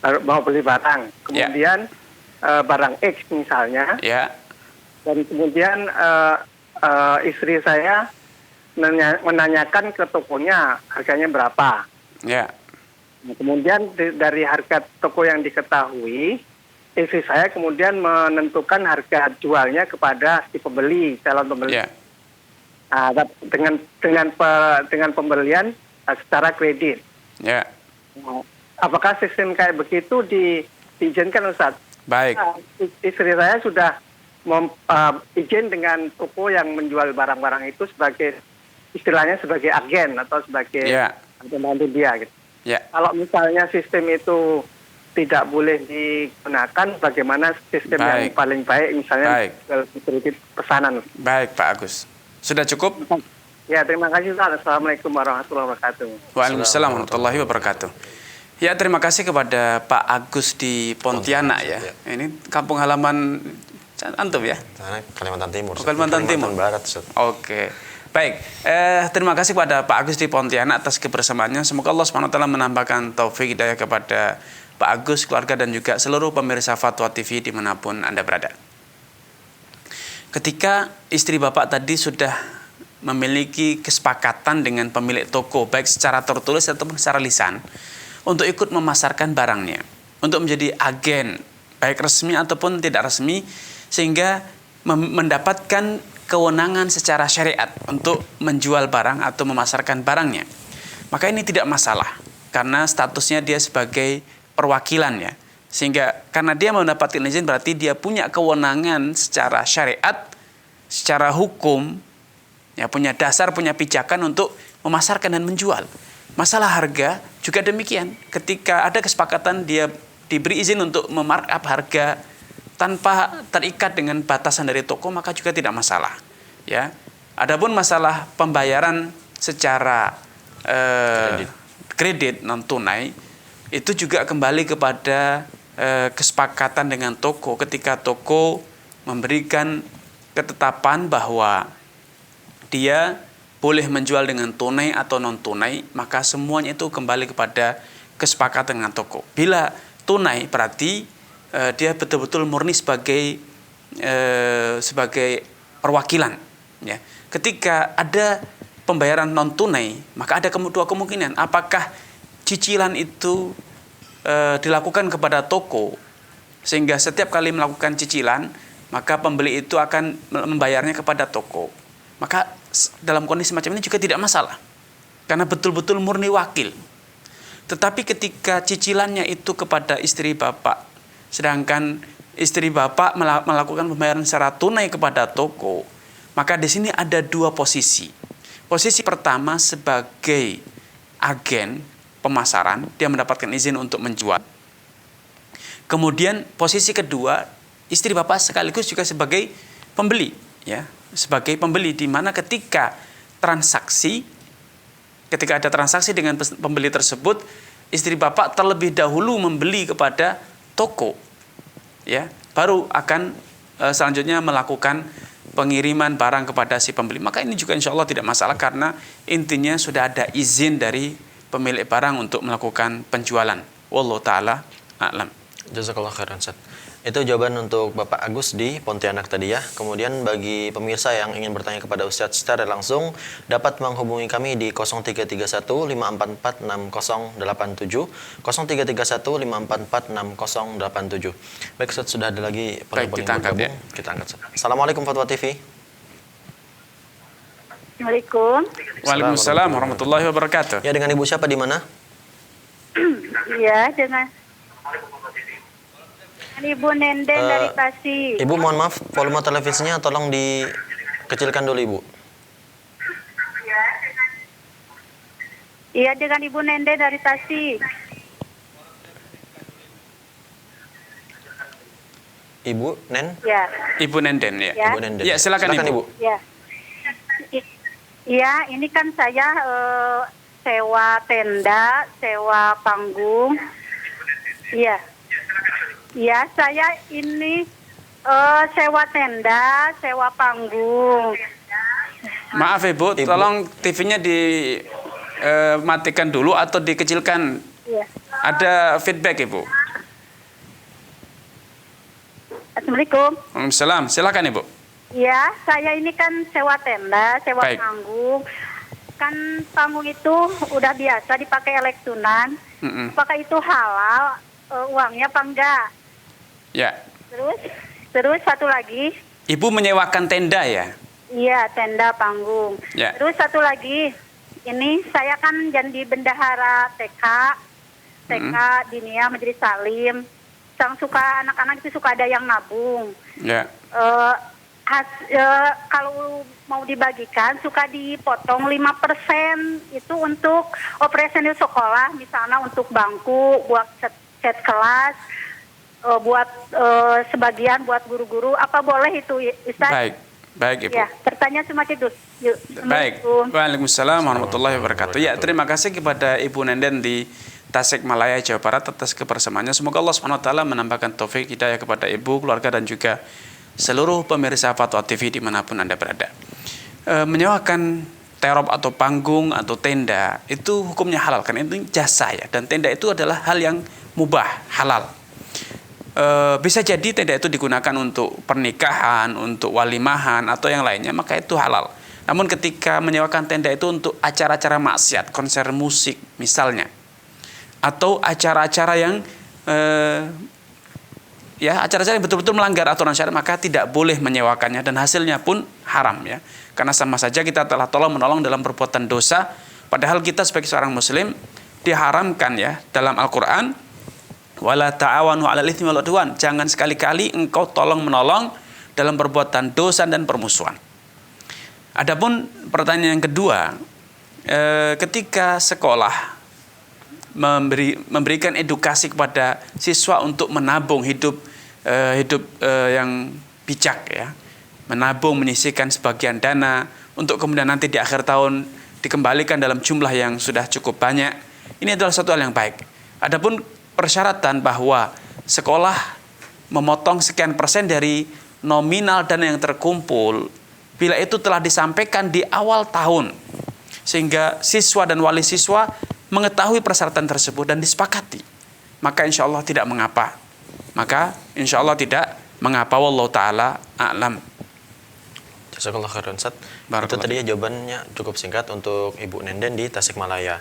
barang, kemudian barang X misalnya, dan kemudian istri saya menanyakan ke tokonya harganya berapa. Nah, kemudian dari harga toko yang diketahui, istri saya kemudian menentukan harga jualnya kepada si pembeli, calon pembeli. Dengan pembelian secara kredit. Nah, apakah sistem kayak begitu diizinkan, Ustaz? Baik. Istri saya sudah izin dengan toko yang menjual barang-barang itu sebagai, istilahnya sebagai agen atau sebagai pembantu dia gitu. Kalau misalnya sistem itu tidak boleh digunakan, bagaimana sistem yang paling baik, misalnya kredit pesanan? Baik, Pak Agus. Sudah cukup? Ya, terima kasih, Ustaz. Assalamualaikum warahmatullahi wabarakatuh. Waalaikumsalam warahmatullahi wabarakatuh. Ya, terima kasih kepada Pak Agus di Pontianak ya. Ini kampung halaman antum ya? Kalimantan Timur. Kalimantan Timur. Barat. Oke. Baik, terima kasih kepada Pak Agus di Pontianak atas kebersamaannya. Semoga Allah SWT menambahkan taufik hidayah kepada Pak Agus, keluarga, dan juga seluruh pemirsa Fatwa TV dimanapun Anda berada. Ketika istri Bapak tadi sudah memiliki kesepakatan dengan pemilik toko, baik secara tertulis ataupun secara lisan, untuk ikut memasarkan barangnya, untuk menjadi agen, baik resmi ataupun tidak resmi, sehingga mendapatkan kewenangan secara syariat untuk menjual barang atau memasarkan barangnya. Maka ini tidak masalah, karena statusnya dia sebagai perwakilan ya. Sehingga karena dia mendapatkan izin berarti dia punya kewenangan secara syariat, secara hukum, ya, punya dasar, punya pijakan untuk memasarkan dan menjual. Masalah harga juga demikian. Ketika ada kesepakatan dia diberi izin untuk memarkup harga tanpa terikat dengan batasan dari toko, maka juga tidak masalah. Ya. Adapun masalah pembayaran secara kredit non tunai itu juga kembali kepada kesepakatan dengan toko. Ketika toko memberikan ketetapan bahwa dia boleh menjual dengan tunai atau non tunai, maka semuanya itu kembali kepada kesepakatan dengan toko. Bila tunai berarti dia betul-betul murni sebagai perwakilan, ya. Ketika ada pembayaran non tunai, maka ada dua kemungkinan. Apakah cicilan itu dilakukan kepada toko, sehingga setiap kali melakukan cicilan maka pembeli itu akan membayarnya kepada toko. Maka dalam kondisi semacam ini juga tidak masalah, karena betul-betul murni wakil. Tetapi ketika cicilannya itu kepada istri bapak, sedangkan istri bapak melakukan pembayaran secara tunai kepada toko, maka di sini ada dua posisi. Posisi pertama sebagai agen pemasaran, dia mendapatkan izin untuk menjual. Kemudian posisi kedua, istri bapak sekaligus juga sebagai pembeli, ya, sebagai pembeli, di mana ketika ada transaksi dengan pembeli tersebut, istri bapak terlebih dahulu membeli kepada toko, ya, baru akan selanjutnya melakukan pengiriman barang kepada si pembeli. Maka ini juga insya Allah tidak masalah, karena intinya sudah ada izin dari pemilik barang untuk melakukan penjualan. Wallahu ta'ala a'lam. Jazakallah khairan, Ustaz. Itu jawaban untuk Bapak Agus di Pontianak tadi ya. Kemudian bagi pemirsa yang ingin bertanya kepada Ustaz secara langsung, dapat menghubungi kami di 0331 544 6087, 0331 544 6087. Baik Ustaz, sudah ada lagi penelpon yang bergabung. Ya. Kita angkat. Assalamualaikum Fatwa TV. Waalaikumsalam warahmatullahi wabarakatuh. Ya, dengan Ibu siapa di mana? Iya, dengan Ibu Nenden dari Tasik. Ibu mohon maaf, volume televisinya tolong dikecilkan dulu Ibu. Iya, dengan Ibu Nenden dari Tasik. Ibu Nen? Ya. Ibu Nenden ya. Ya. Ibu Nenden. Ya, silakan Ibu. Ya. Iya, ini kan saya sewa tenda, sewa panggung. Iya. Ya, saya ini sewa tenda, sewa panggung. Maaf Ibu, tolong TV-nya dimatikan dulu atau dikecilkan. Ya. Ada feedback Ibu. Assalamualaikum. Waalaikumsalam, silakan Ibu. Ya, saya ini kan sewa tenda, sewa Baik. panggung. Kan panggung itu udah biasa dipakai elektronan. Apakah itu halal uangnya apa enggak? Ya. Terus satu lagi. Ibu menyewakan tenda ya? Iya, tenda panggung. Ya. Terus satu lagi, ini saya kan jadi bendahara TK Dinia Majelis Salim. Anak-anak itu suka ada yang nabung. Ya. Kalau mau dibagikan suka dipotong 5% itu untuk operasional sekolah, misalnya untuk bangku, buat set kelas, buat sebagian buat guru-guru. Apa boleh itu, Ustaz? Baik Ibu. Ya, pertanyaan semacam itu. Yuk. Baik. Waalaikumsalam warahmatullahi wabarakatuh. Ya, terima kasih kepada Ibu Nenden di Tasikmalaya, Jawa Barat atas kebersamaannya. Semoga Allah Subhanahu wa taala menambahkan taufik hidayah kepada Ibu, keluarga dan juga seluruh pemirsa Fatwa TV dimanapun Anda berada. Menyewakan terop atau panggung atau tenda itu hukumnya halal, kan itu jasa ya, dan tenda itu adalah hal yang mubah, halal. Bisa jadi tenda itu digunakan untuk pernikahan, untuk walimahan atau yang lainnya, maka itu halal. Namun ketika menyewakan tenda itu untuk acara-acara maksiat, konser musik misalnya, atau acara-acara yang acara-acara yang betul-betul melanggar aturan syariat, maka tidak boleh menyewakannya dan hasilnya pun haram ya. Karena sama saja kita telah tolong-menolong dalam perbuatan dosa, padahal kita sebagai seorang muslim diharamkan ya dalam Al-Qur'an, wala ta'awanu 'alal itsmi wal 'udwan. Jangan sekali-kali engkau tolong-menolong dalam perbuatan dosa dan permusuhan. Adapun pertanyaan yang kedua, ketika sekolah memberikan edukasi kepada siswa untuk menabung hidup yang bijak ya, menabung, menyisihkan sebagian dana untuk kemudian nanti di akhir tahun dikembalikan dalam jumlah yang sudah cukup banyak, ini adalah satu hal yang baik. Adapun persyaratan bahwa sekolah memotong sekian persen dari nominal dana yang terkumpul bila itu telah disampaikan di awal tahun, sehingga siswa dan wali siswa mengetahui persyaratan tersebut dan disepakati, maka insya Allah tidak mengapa. Maka insya Allah tidak mengapa. Wallahu ta'ala a'lam. Jazakallah khairan Ustaz. Itu tadi ya jawabannya cukup singkat untuk Ibu Nenden di Tasikmalaya.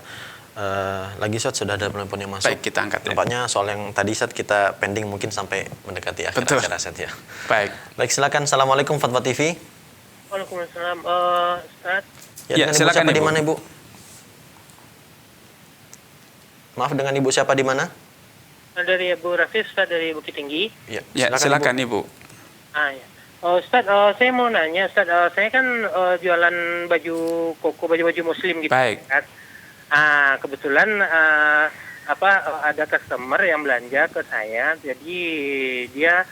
Lagi Ustaz, sudah ada penelpon yang masuk. Baik, kita angkat ya. Nampaknya soal yang tadi Ustaz kita pending mungkin sampai mendekati akhir-akhir Ustaz ya. Baik. Baik, silakan. Assalamualaikum Fatwa TV. Waalaikumsalam, Ustaz. Ya, silakan Ibu. Di mana Ibu? Maaf, dengan Ibu siapa di mana? Dari Ibu Rafis, Ustaz, dari Bukit Tinggi. Ya, silakan Ibu. Ya. Ustaz, saya mau nanya, Ustaz, saya kan jualan baju koko, baju-baju muslim gitu. Baik. Ustaz. Kebetulan ada customer yang belanja ke saya, jadi dia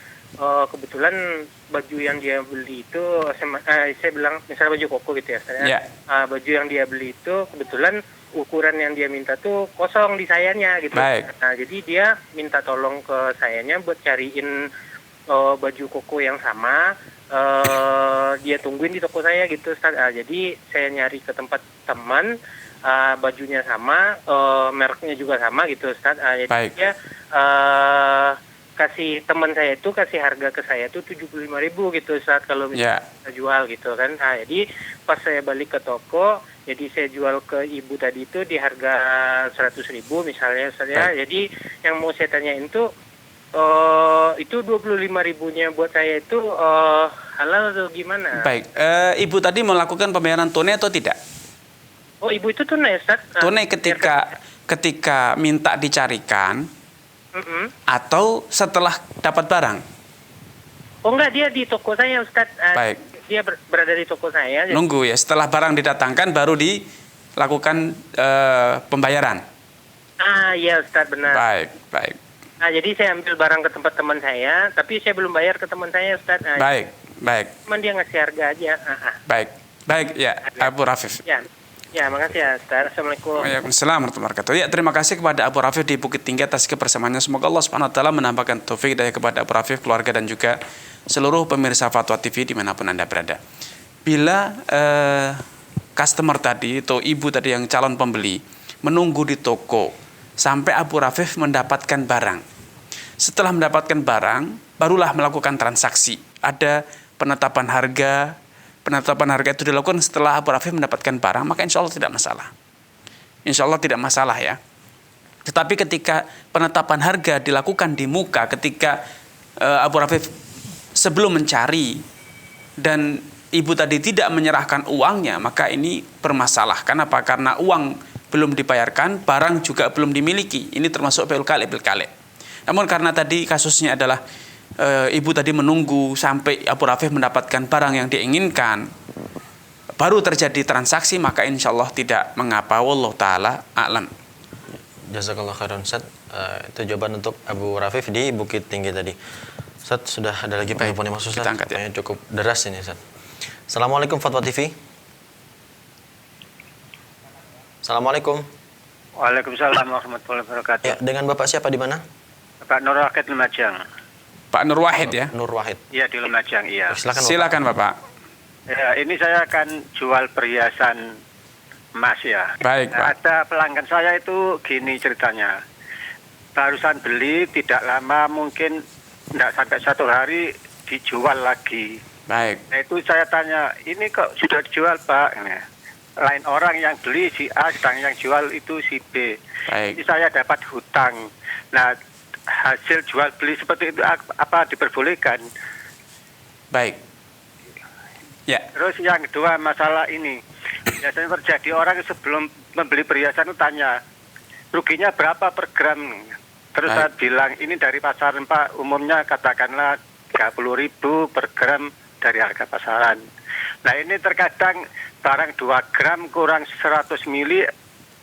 kebetulan baju yang dia beli itu, saya bilang misalnya baju koko gitu ya, saya. Baju yang dia beli itu kebetulan ukuran yang dia minta tuh kosong di sayanya gitu. Baik. Nah, jadi dia minta tolong ke sayanya buat cariin baju koko yang sama. Dia tungguin di toko saya gitu, Ustaz. Jadi saya nyari ke tempat teman, bajunya sama, mereknya juga sama gitu, Ustaz. Jadi baik. Dia kasih teman saya itu kasih harga ke saya tuh 75.000 gitu, Ustaz, kalau misalnya jual gitu kan. Jadi pas saya balik ke toko, jadi saya jual ke ibu tadi itu di harga 100.000 misalnya, Ustaz ya. Jadi yang mau saya tanyain tuh itu 25.000-nya buat saya itu halal atau gimana? Baik, ibu tadi melakukan pembayaran tunai atau tidak? Oh, ibu itu tunai, Ustaz. Tunai ketika minta dicarikan atau setelah dapat barang? Oh enggak, dia di toko saya, Ustaz. Baik. Dia berada di toko saya. Nunggu ya, setelah barang didatangkan baru dilakukan pembayaran. Iya, Ustaz, benar. Baik. Jadi saya ambil barang ke tempat teman saya, tapi saya belum bayar ke teman saya, Ustaz. Baik. Cuman dia ngasih harga aja. Baik ya, Abu Rafif. Ya, makasih ya, Ustaz. Assalamualaikum. Waalaikumsalam warahmatullahi wabarakatuh. Ya, terima kasih kepada Abu Rafif di Bukit Tinggi atas kebersamaannya. Semoga Allah Subhanahu wa taala menambahkan taufik hidayah kepada Abu Rafif, keluarga dan juga seluruh pemirsa Fatwa TV dimanapun Anda berada. Bila customer tadi atau ibu tadi yang calon pembeli menunggu di toko sampai Abu Rafif mendapatkan barang. Setelah mendapatkan barang, barulah melakukan transaksi. Ada penetapan harga. Penetapan harga itu dilakukan setelah Abu Rafif mendapatkan barang, maka insya Allah tidak masalah. Insya Allah tidak masalah ya. Tetapi ketika penetapan harga dilakukan di muka, ketika Abu Rafif sebelum mencari dan ibu tadi tidak menyerahkan uangnya, maka ini bermasalah. Kenapa? Karena uang belum dibayarkan, barang juga belum dimiliki. Ini termasuk bil kali. Namun karena tadi kasusnya adalah ibu tadi menunggu sampai Abu Rafif mendapatkan barang yang diinginkan, baru terjadi transaksi, maka insya Allah tidak mengapa. Wallahu ta'ala a'lam. Jazakallah khairan Ustaz. Itu jawaban untuk Abu Rafif di Bukit Tinggi tadi. Ustaz, sudah ada lagi penelpon yang masuk, Ustaz. Kita angkat ya. Cukup deras ini, Ustaz. Assalamualaikum Fatwa TV. Assalamualaikum. Waalaikumsalam warahmatullahi wabarakatuh. Ya, dengan Bapak siapa di mana? Pak Nur Wahid Lumajang. Pak Nur Wahid ya? Nur Wahid. Iya, di Lumajang, iya. Silakan Bapak. Ya, ini saya akan jual perhiasan emas ya. Baik, Pak. Ada pelanggan saya itu gini ceritanya. Barusan beli, tidak lama, mungkin tidak sampai 1 hari dijual lagi. Baik. Nah, itu saya tanya, ini kok sudah dijual, Pak? Nah, lain orang yang beli si A, sedang yang jual itu si B. Baik. Ini saya dapat hutang. Nah, hasil jual beli seperti itu apa diperbolehkan? Baik. Ya. Terus yang kedua masalah ini. Biasanya terjadi orang sebelum membeli perhiasan itu tanya, ruginya berapa per gram? Terus saya bilang, ini dari pasaran Pak, umumnya katakanlah 30.000 per gram dari harga pasaran. Nah ini terkadang barang 2 gram kurang 100 mili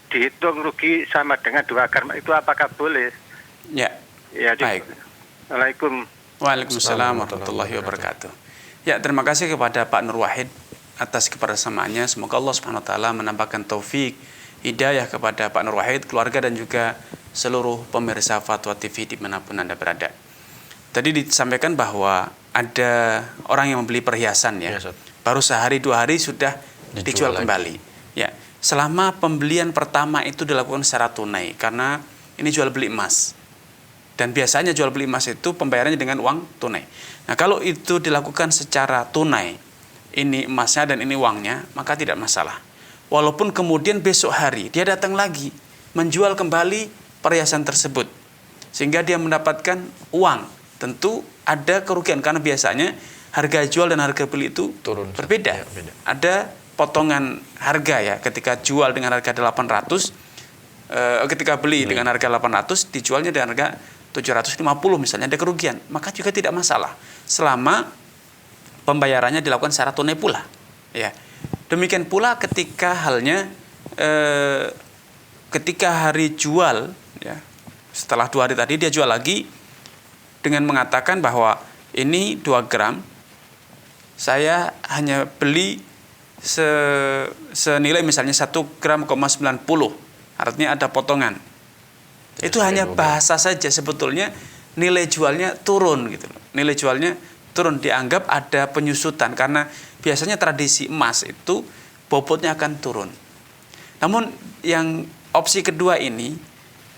dihitung rugi sama dengan 2 gram, itu apakah boleh? Ya. Ya, baik. Assalamualaikum. Waalaikumsalam warahmatullahi wabarakatuh. Ya, terima kasih kepada Pak Nur Wahid atas kebersamaannya. Semoga Allah Subhanahu wa taala menambahkan taufik hidayah kepada Pak Nur Wahid, keluarga dan juga seluruh pemirsa Fatwa TV dimanapun Anda berada. Tadi disampaikan bahwa ada orang yang membeli perhiasan ya. Baru sehari 2 hari sudah dijual kembali. Ya, selama pembelian pertama itu dilakukan secara tunai, karena ini jual beli emas. Dan biasanya jual beli emas itu pembayarannya dengan uang tunai. Nah, kalau itu dilakukan secara tunai, ini emasnya dan ini uangnya, maka tidak masalah. Walaupun kemudian besok hari dia datang lagi menjual kembali perhiasan tersebut, sehingga dia mendapatkan uang, tentu ada kerugian karena biasanya harga jual dan harga beli itu berbeda. Ya, beda. Ada potongan harga ya, ketika jual dengan harga 800, ketika beli dengan harga 800, dijualnya dengan harga 750 misalnya, ada kerugian, maka juga tidak masalah selama pembayarannya dilakukan secara tunai pula. Ya. Demikian pula ketika halnya ketika hari jual, ya, setelah 2 hari tadi dia jual lagi dengan mengatakan bahwa ini 2 gram, saya hanya beli senilai misalnya 1 gram, 90, artinya ada potongan. Itu hanya bahasa saja, sebetulnya nilai jualnya turun gitu. Nilai jualnya turun, dianggap ada penyusutan karena biasanya tradisi emas itu bobotnya akan turun. Namun yang opsi kedua ini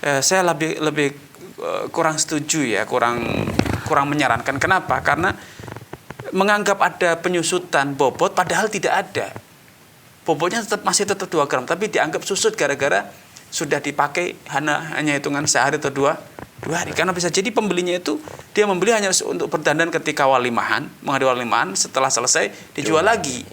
saya lebih kurang setuju ya, kurang menyarankan. Kenapa? Karena menganggap ada penyusutan bobot padahal tidak ada. Bobotnya masih tetap 2 gram, tapi dianggap susut gara-gara sudah dipakai hanya hitungan sehari atau 2 hari. Karena bisa jadi pembelinya itu dia membeli hanya untuk berdandan ketika walimahan, menghadiri walimahan, setelah selesai dijual lagi.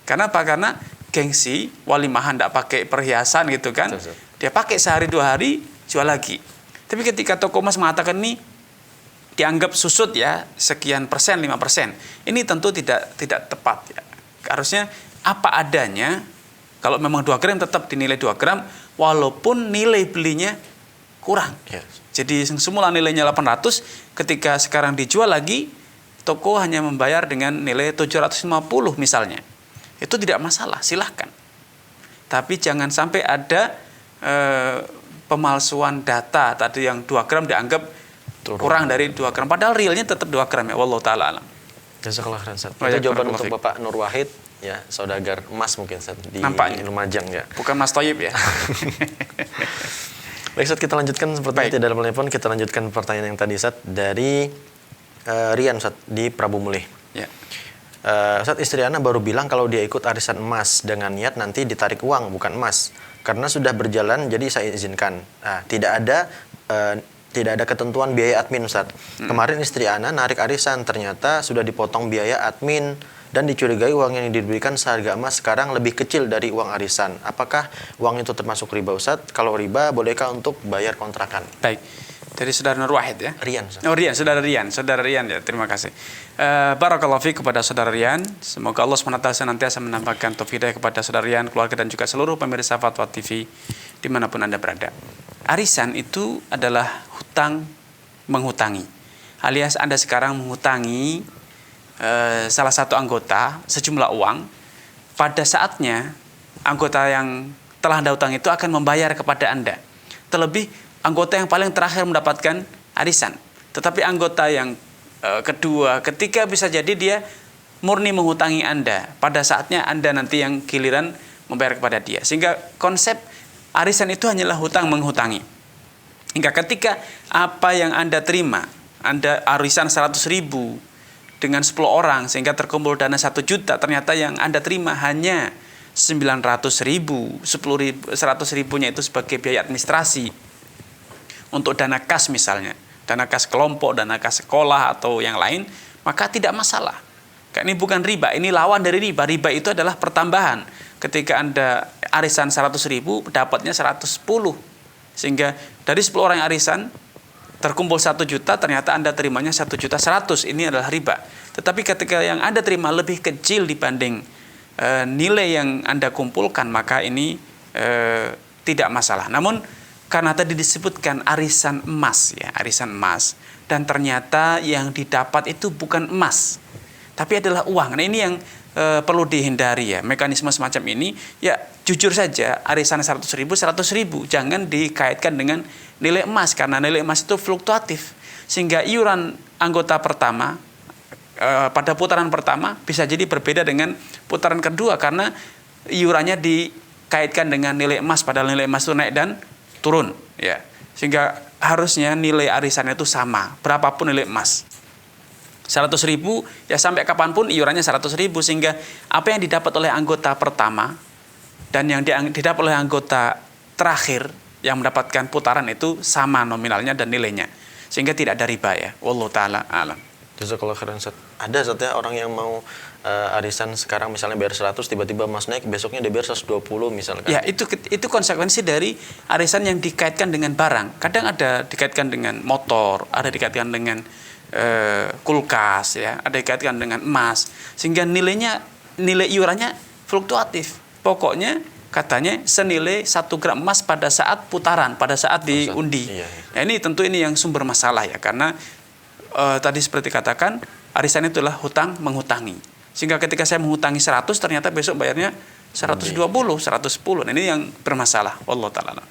Karena apa? Karena gengsi, walimahan tidak pakai perhiasan gitu kan. Dia pakai sehari 2 hari, jual lagi. Tapi ketika toko emas mengatakan ini dianggap susut ya, sekian persen, 5%. Ini tentu tidak tepat ya. Harusnya apa adanya. Kalau memang 2 gram tetap dinilai 2 gram walaupun nilai belinya kurang. Jadi semula nilainya 800, ketika sekarang dijual lagi, toko hanya membayar dengan nilai 750 misalnya. Itu tidak masalah, silahkan. Tapi jangan sampai ada pemalsuan data tadi yang 2 gram dianggap kurang dari 2 gram. Padahal realnya tetap 2 gram ya. Wallahu ta'ala alam. Jazakallah khairan, Ustaz. Itu jawaban untuk Bapak Nur Wahid ya, saudagar emas mungkin Ustaz di Lumajang ya. Bukan Mas Toyib ya. Baik Ustaz, kita lanjutkan seperti dalam telepon, kita lanjutkan pertanyaan yang tadi Ustaz dari Rian Ustaz di Prabu Mulih. Ya. Ustaz, istri Ana baru bilang kalau dia ikut arisan emas dengan niat nanti ditarik uang bukan emas. Karena sudah berjalan jadi saya izinkan. Nah, tidak ada ketentuan biaya admin Ustaz. Kemarin istri Ana narik arisan, ternyata sudah dipotong biaya admin dan dicurigai uang yang diberikan seharga emas sekarang lebih kecil dari uang arisan. Apakah uang itu termasuk riba Ustaz? Kalau riba, bolehkah untuk bayar kontrakan? Baik. Dari saudara Nur Wahid ya? Rian. Ustaz. Oh Rian, saudara Rian ya, terima kasih. Barakallahu fiik kepada saudara Rian. Semoga Allah SWT senantiasa menampakkan taufik hidayah kepada saudara Rian, keluarga dan juga seluruh pemirsa Fatwa TV dimanapun Anda berada. Arisan itu adalah hutang menghutangi, alias Anda sekarang menghutangi salah satu anggota sejumlah uang. Pada saatnya anggota yang telah Anda hutang itu akan membayar kepada Anda. Terlebih anggota yang paling terakhir mendapatkan arisan. Tetapi anggota yang kedua, ketiga bisa jadi dia murni menghutangi Anda. Pada saatnya Anda nanti yang giliran membayar kepada dia. Sehingga konsep arisan itu hanyalah hutang menghutangi. Hingga ketika apa yang Anda terima, Anda arisan 100.000 dengan 10 orang sehingga terkumpul dana 1 juta, ternyata yang Anda terima hanya 900.000, 100.000-nya itu sebagai biaya administrasi untuk dana kas misalnya, dana kas kelompok, dana kas sekolah atau yang lain, maka tidak masalah. Karena ini bukan riba, ini lawan dari riba. Riba itu adalah pertambahan. Ketika Anda arisan 100.000, dapatnya 110. Sehingga dari 10 orang yang arisan terkumpul 1 juta, ternyata Anda terimanya 1.100.000. Ini adalah riba. Tetapi ketika yang Anda terima lebih kecil dibanding nilai yang Anda kumpulkan, maka ini tidak masalah. Namun karena tadi disebutkan arisan emas ya, arisan emas, dan ternyata yang didapat itu bukan emas, tapi adalah uang. Nah, ini yang perlu dihindari ya, mekanisme semacam ini. Ya jujur saja, arisan 100.000, jangan dikaitkan dengan nilai emas, karena nilai emas itu fluktuatif. Sehingga iuran anggota pertama pada putaran pertama bisa jadi berbeda dengan putaran kedua karena iurannya dikaitkan dengan nilai emas, padahal nilai emas itu naik dan turun, ya. Sehingga harusnya nilai arisannya itu sama, berapapun nilai emas. 100.000 ya sampai kapanpun iurannya 100.000, sehingga apa yang didapat oleh anggota pertama dan yang didapat oleh anggota terakhir yang mendapatkan putaran itu sama nominalnya dan nilainya, sehingga tidak ada riba, ya. Wallahu taala alam. Jazakallah khairan, Ustaz. Ada Ustaz ya orang yang mau arisan sekarang misalnya bayar 100, tiba-tiba Mas naik, besoknya dia bayar 120 misalkan. Ya, itu konsekuensi dari arisan yang dikaitkan dengan barang. Kadang ada dikaitkan dengan motor, ada dikaitkan dengan kulkas, ya, ada dikaitkan dengan emas, sehingga nilai iurannya fluktuatif. Pokoknya katanya senilai 1 gram emas pada saat putaran, pada saat diundi. Iya. Nah, ini tentu ini yang sumber masalah, ya, karena tadi seperti katakan arisan itulah hutang menghutangi, sehingga ketika saya menghutangi 100 ternyata besok bayarnya 120, 110. Nah, ini yang bermasalah. Wallahu taala.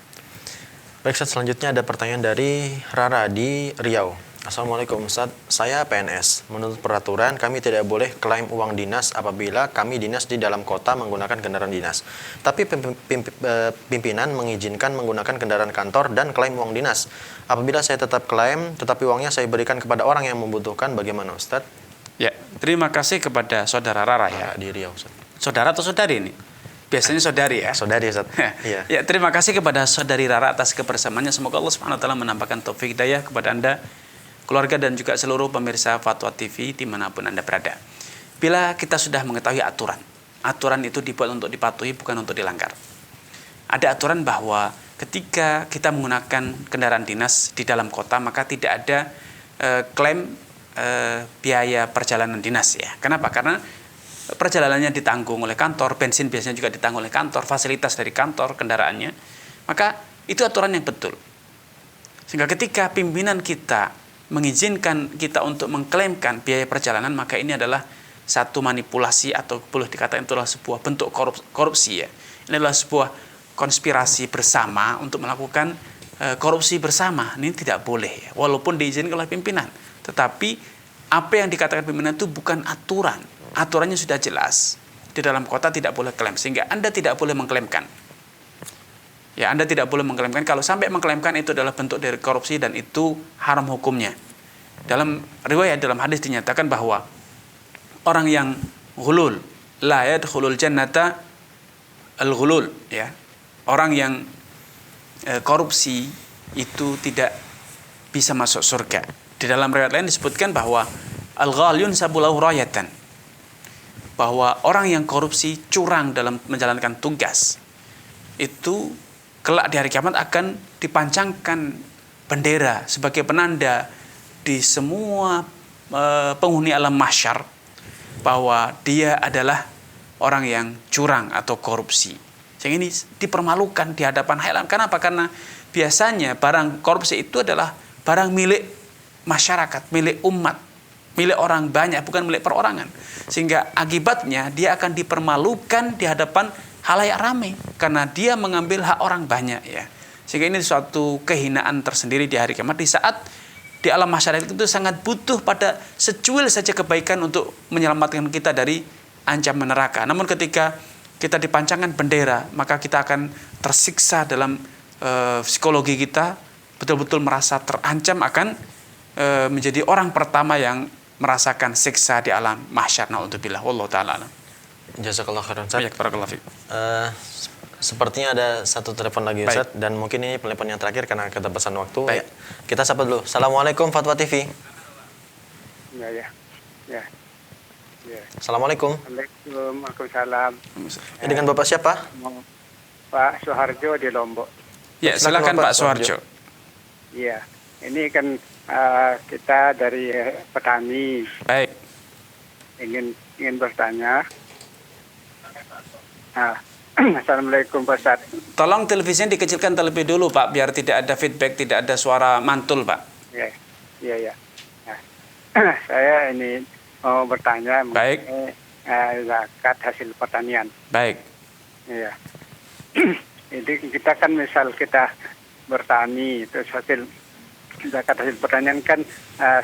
Baik, Ustaz, selanjutnya ada pertanyaan dari Rara di Riau. Assalamualaikum Ustaz, saya PNS. Menurut peraturan kami tidak boleh klaim uang dinas apabila kami dinas di dalam kota menggunakan kendaraan dinas. Tapi pimpinan mengizinkan menggunakan kendaraan kantor dan klaim uang dinas. Apabila saya tetap klaim, tetapi uangnya saya berikan kepada orang yang membutuhkan, bagaimana Ustaz? Ya, terima kasih kepada saudara Rara, ya. Di Riau, Ustaz. Saudara atau saudari ini? Biasanya saudari, ya. Saudari, Ustaz. Iya. Ya, terima kasih kepada saudari Rara atas kebersamaannya. Semoga Allah Subhanahu wa taala menampakkan taufik hidayah kepada Anda, keluarga, dan juga seluruh pemirsa Fatwa TV dimanapun Anda berada. Bila kita sudah mengetahui aturan itu dibuat untuk dipatuhi, bukan untuk dilanggar. Ada aturan bahwa ketika kita menggunakan kendaraan dinas di dalam kota, maka tidak ada klaim biaya perjalanan dinas, ya. Kenapa? Karena perjalanannya ditanggung oleh kantor, bensin biasanya juga ditanggung oleh kantor, fasilitas dari kantor, kendaraannya. Maka itu aturan yang betul. Sehingga ketika pimpinan kita mengizinkan kita untuk mengklaimkan biaya perjalanan, maka ini adalah satu manipulasi atau boleh dikatakan itulah sebuah bentuk korupsi, ya. Ini adalah sebuah konspirasi bersama untuk melakukan korupsi bersama. Ini tidak boleh, ya, walaupun diizinkan oleh pimpinan. Tetapi apa yang dikatakan pimpinan itu bukan aturan. Aturannya sudah jelas. Di dalam kota tidak boleh klaim, sehingga Anda tidak boleh mengklaimkan. Ya, Anda tidak boleh mengklaimkan. Kalau sampai mengklaimkan, itu adalah bentuk dari korupsi dan itu haram hukumnya. Dalam riwayat, dalam hadis dinyatakan bahwa orang yang ghulul, la yadkhulul jannata al-ghulul, ya. Orang yang korupsi itu tidak bisa masuk surga. Di dalam riwayat lain disebutkan bahwa al-ghalyun sabulahu rayatan, bahwa orang yang korupsi, curang dalam menjalankan tugas, itu kelak di hari kiamat akan dipancangkan bendera sebagai penanda di semua penghuni alam mahsyar bahwa dia adalah orang yang curang atau korupsi. Yang ini dipermalukan di hadapan alam. Kenapa? Karena biasanya barang korupsi itu adalah barang milik masyarakat, milik umat, milik orang banyak, bukan milik perorangan. Sehingga akibatnya dia akan dipermalukan di hadapan halayak ramai karena dia mengambil hak orang banyak, ya. Sehingga ini suatu kehinaan tersendiri di hari kiamat, di saat di alam masyarakat itu sangat butuh pada secuil saja kebaikan untuk menyelamatkan kita dari ancaman neraka. Namun ketika kita dipancangkan bendera, maka kita akan tersiksa dalam psikologi kita, betul-betul merasa terancam akan menjadi orang pertama yang merasakan siksa di alam mahsyar. Na'udzubillah. Wallahu ta'ala alam. Jazakallah khairan, Ustaz. Barakallahu fiik. Sepertinya ada satu telepon lagi, Ustaz, dan mungkin ini telepon yang terakhir karena keterbatasan waktu. Baik. Ya, kita sapa dulu. Assalamualaikum Fatwa TV. Ya. Assalamualaikum. Waalaikumsalam. Ya, dengan Bapak siapa? Pak Soeharjo di Lombok. Ya, silakan Pak Soeharjo. Iya, ini kan kita dari petani. Baik. Ingin bertanya. Assalamualaikum Pak Ustaz. Tolong televisinya dikecilkan terlebih dulu, Pak, biar tidak ada feedback, tidak ada suara mantul, Pak. Iya. Nah, saya ini mau bertanya mengenai zakat hasil pertanian. Baik. Iya. Jadi kita kan misal kita bertani, terus zakat hasil pertanian kan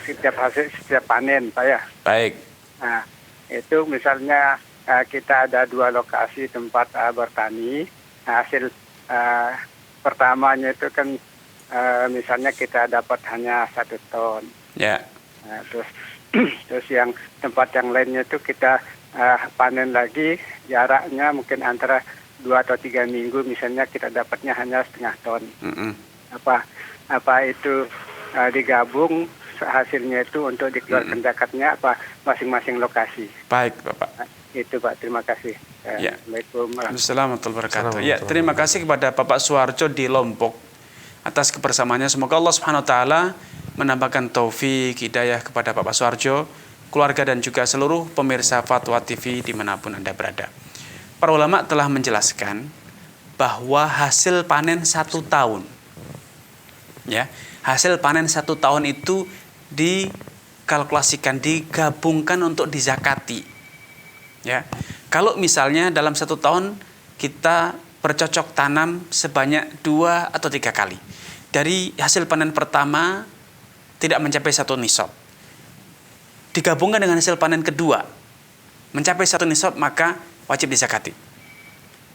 setiap panen, Pak, ya. Baik. Nah, itu misalnya kita ada 2 lokasi tempat bertani. Nah, hasil pertamanya itu kan misalnya kita dapat hanya 1 ton. Ya. Nah, terus yang tempat yang lainnya itu kita panen lagi, jaraknya mungkin antara 2 atau 3 minggu, misalnya kita dapatnya hanya 1/2 ton. Apa itu digabung hasilnya itu untuk dikeluarkan zakatnya apa masing-masing lokasi? Baik, Bapak. Itu Pak, terima kasih. Ya. Assalamualaikum warahmatullahi wabarakatuh. Ya, terima kasih kepada Bapak Suharjo di Lombok atas kebersamaannya. Semoga Allah Subhanahu wa taala menambahkan taufik hidayah kepada Bapak Suharjo, keluarga dan juga seluruh pemirsa Fatwa TV dimanapun Anda berada. Para ulama telah menjelaskan bahwa hasil panen 1 tahun, ya, hasil panen 1 tahun itu dikalkulasikan, digabungkan untuk dizakati. Ya, kalau misalnya dalam 1 tahun kita bercocok tanam sebanyak 2 atau 3 kali, dari hasil panen pertama tidak mencapai 1 nisab, digabungkan dengan hasil panen kedua mencapai 1 nisab, maka wajib dizakati.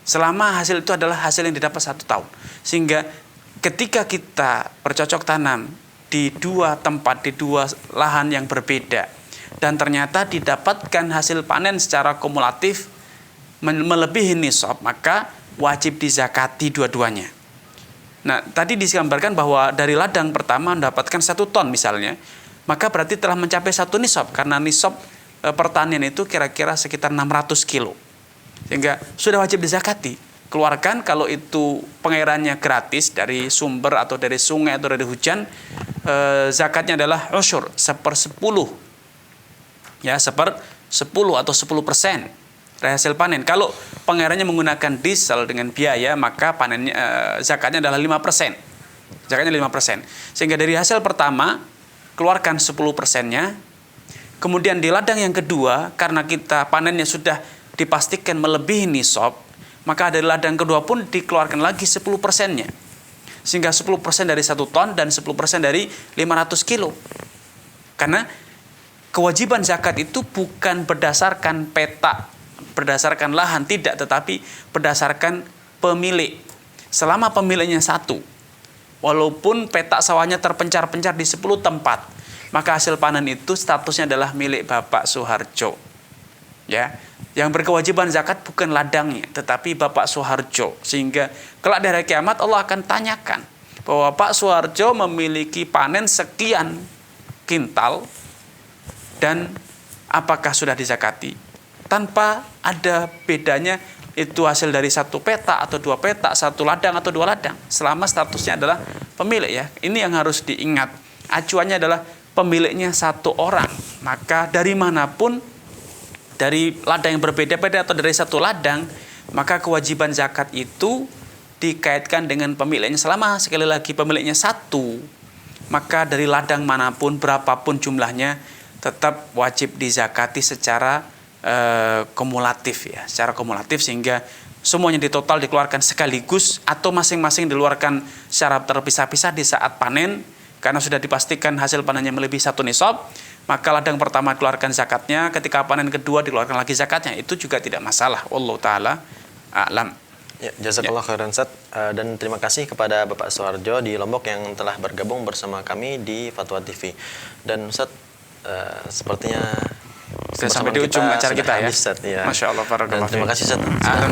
Selama hasil itu adalah hasil yang didapat 1 tahun. Sehingga ketika kita bercocok tanam di 2 tempat, di 2 lahan yang berbeda, dan ternyata didapatkan hasil panen secara kumulatif melebihi nisab, maka wajib dizakati dua-duanya. Nah, tadi digambarkan bahwa dari ladang pertama mendapatkan 1 ton misalnya, maka berarti telah mencapai 1 nisab, karena nisab pertanian itu kira-kira sekitar 600 kilo. Sehingga sudah wajib dizakati. Keluarkan kalau itu pengairannya gratis dari sumber atau dari sungai atau dari hujan, zakatnya adalah usyur, 1/10. Ya, 1/10 atau 10% dari hasil panen. Kalau pengairannya menggunakan diesel dengan biaya, maka panennya zakatnya adalah 5%. Zakatnya 5%. Sehingga dari hasil pertama keluarkan 10%-nya. Kemudian di ladang yang kedua, karena kita panennya sudah dipastikan melebihi nisab, maka dari ladang kedua pun dikeluarkan lagi 10%-nya. Sehingga 10% dari 1 ton dan 10% dari 500 kilo. Karena kewajiban zakat itu bukan berdasarkan peta, berdasarkan lahan, tidak, tetapi berdasarkan pemilik. Selama pemiliknya 1, walaupun peta sawahnya terpencar-pencar di 10 tempat, maka hasil panen itu statusnya adalah milik Bapak Suharjo. Ya, yang berkewajiban zakat bukan ladangnya, tetapi Bapak Suharjo. Sehingga kelak di hari kiamat Allah akan tanyakan bahwa Pak Suharjo memiliki panen sekian kintal dan apakah sudah dizakati, tanpa ada bedanya itu hasil dari 1 peta atau 2 peta, 1 ladang atau 2 ladang, selama statusnya adalah pemilik. Ya, ini yang harus diingat. Acuannya adalah pemiliknya 1 orang, maka dari manapun, dari ladang yang berbeda-beda atau dari 1 ladang, maka kewajiban zakat itu dikaitkan dengan pemiliknya. Selama sekali lagi pemiliknya 1, maka dari ladang manapun, berapapun jumlahnya, tetap wajib dizakati secara kumulatif, ya, secara kumulatif, sehingga semuanya ditotal dikeluarkan sekaligus atau masing-masing dikeluarkan secara terpisah-pisah di saat panen. Karena sudah dipastikan hasil panennya melebihi 1 nisab, maka ladang pertama keluarkan zakatnya, ketika panen kedua dikeluarkan lagi zakatnya. Itu juga tidak masalah. Wallahu taala a'lam. Ya, jazakallah khairan Ustaz, dan terima kasih kepada Bapak Suharjo di Lombok yang telah bergabung bersama kami di Fatwa TV. Dan Ustaz, sepertinya sudah sampai di ujung acara kita, ya. Ustaz, ya. Masya Allah, dan terima kasih Ustaz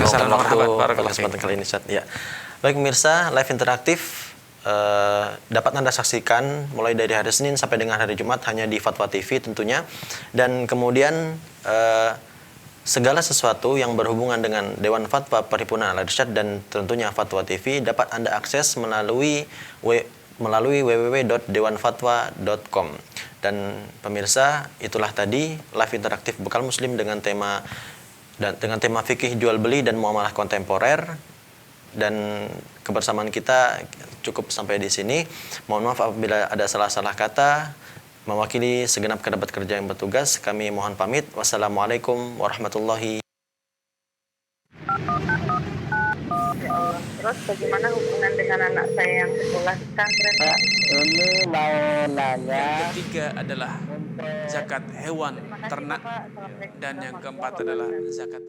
sudah meluangkan waktu pada kesempatan kali ini Ustaz. Ya. Baik pemirsa, live interaktif dapat Anda saksikan mulai dari hari Senin sampai dengan hari Jumat hanya di Fatwa TV tentunya. Dan kemudian segala sesuatu yang berhubungan dengan Dewan Fatwa Paripurna Al-Irsyad dan tentunya Fatwa TV dapat Anda akses melalui www.dewanfatwa.com. Dan pemirsa, itulah tadi live interaktif Bekal Muslim dengan tema fikih jual beli dan muamalah kontemporer. Dan kebersamaan kita cukup sampai di sini. Mohon maaf apabila ada salah-salah kata. Mewakili segenap kerabat kerja yang bertugas, kami mohon pamit. Wassalamualaikum warahmatullahi wabarakatuh. Ya Allah. Terus bagaimana hubungan dengan anak saya yang sekolah di pesantren? Pak, ini mau nanya. Yang ketiga adalah zakat hewan ternak, dan yang keempat adalah zakat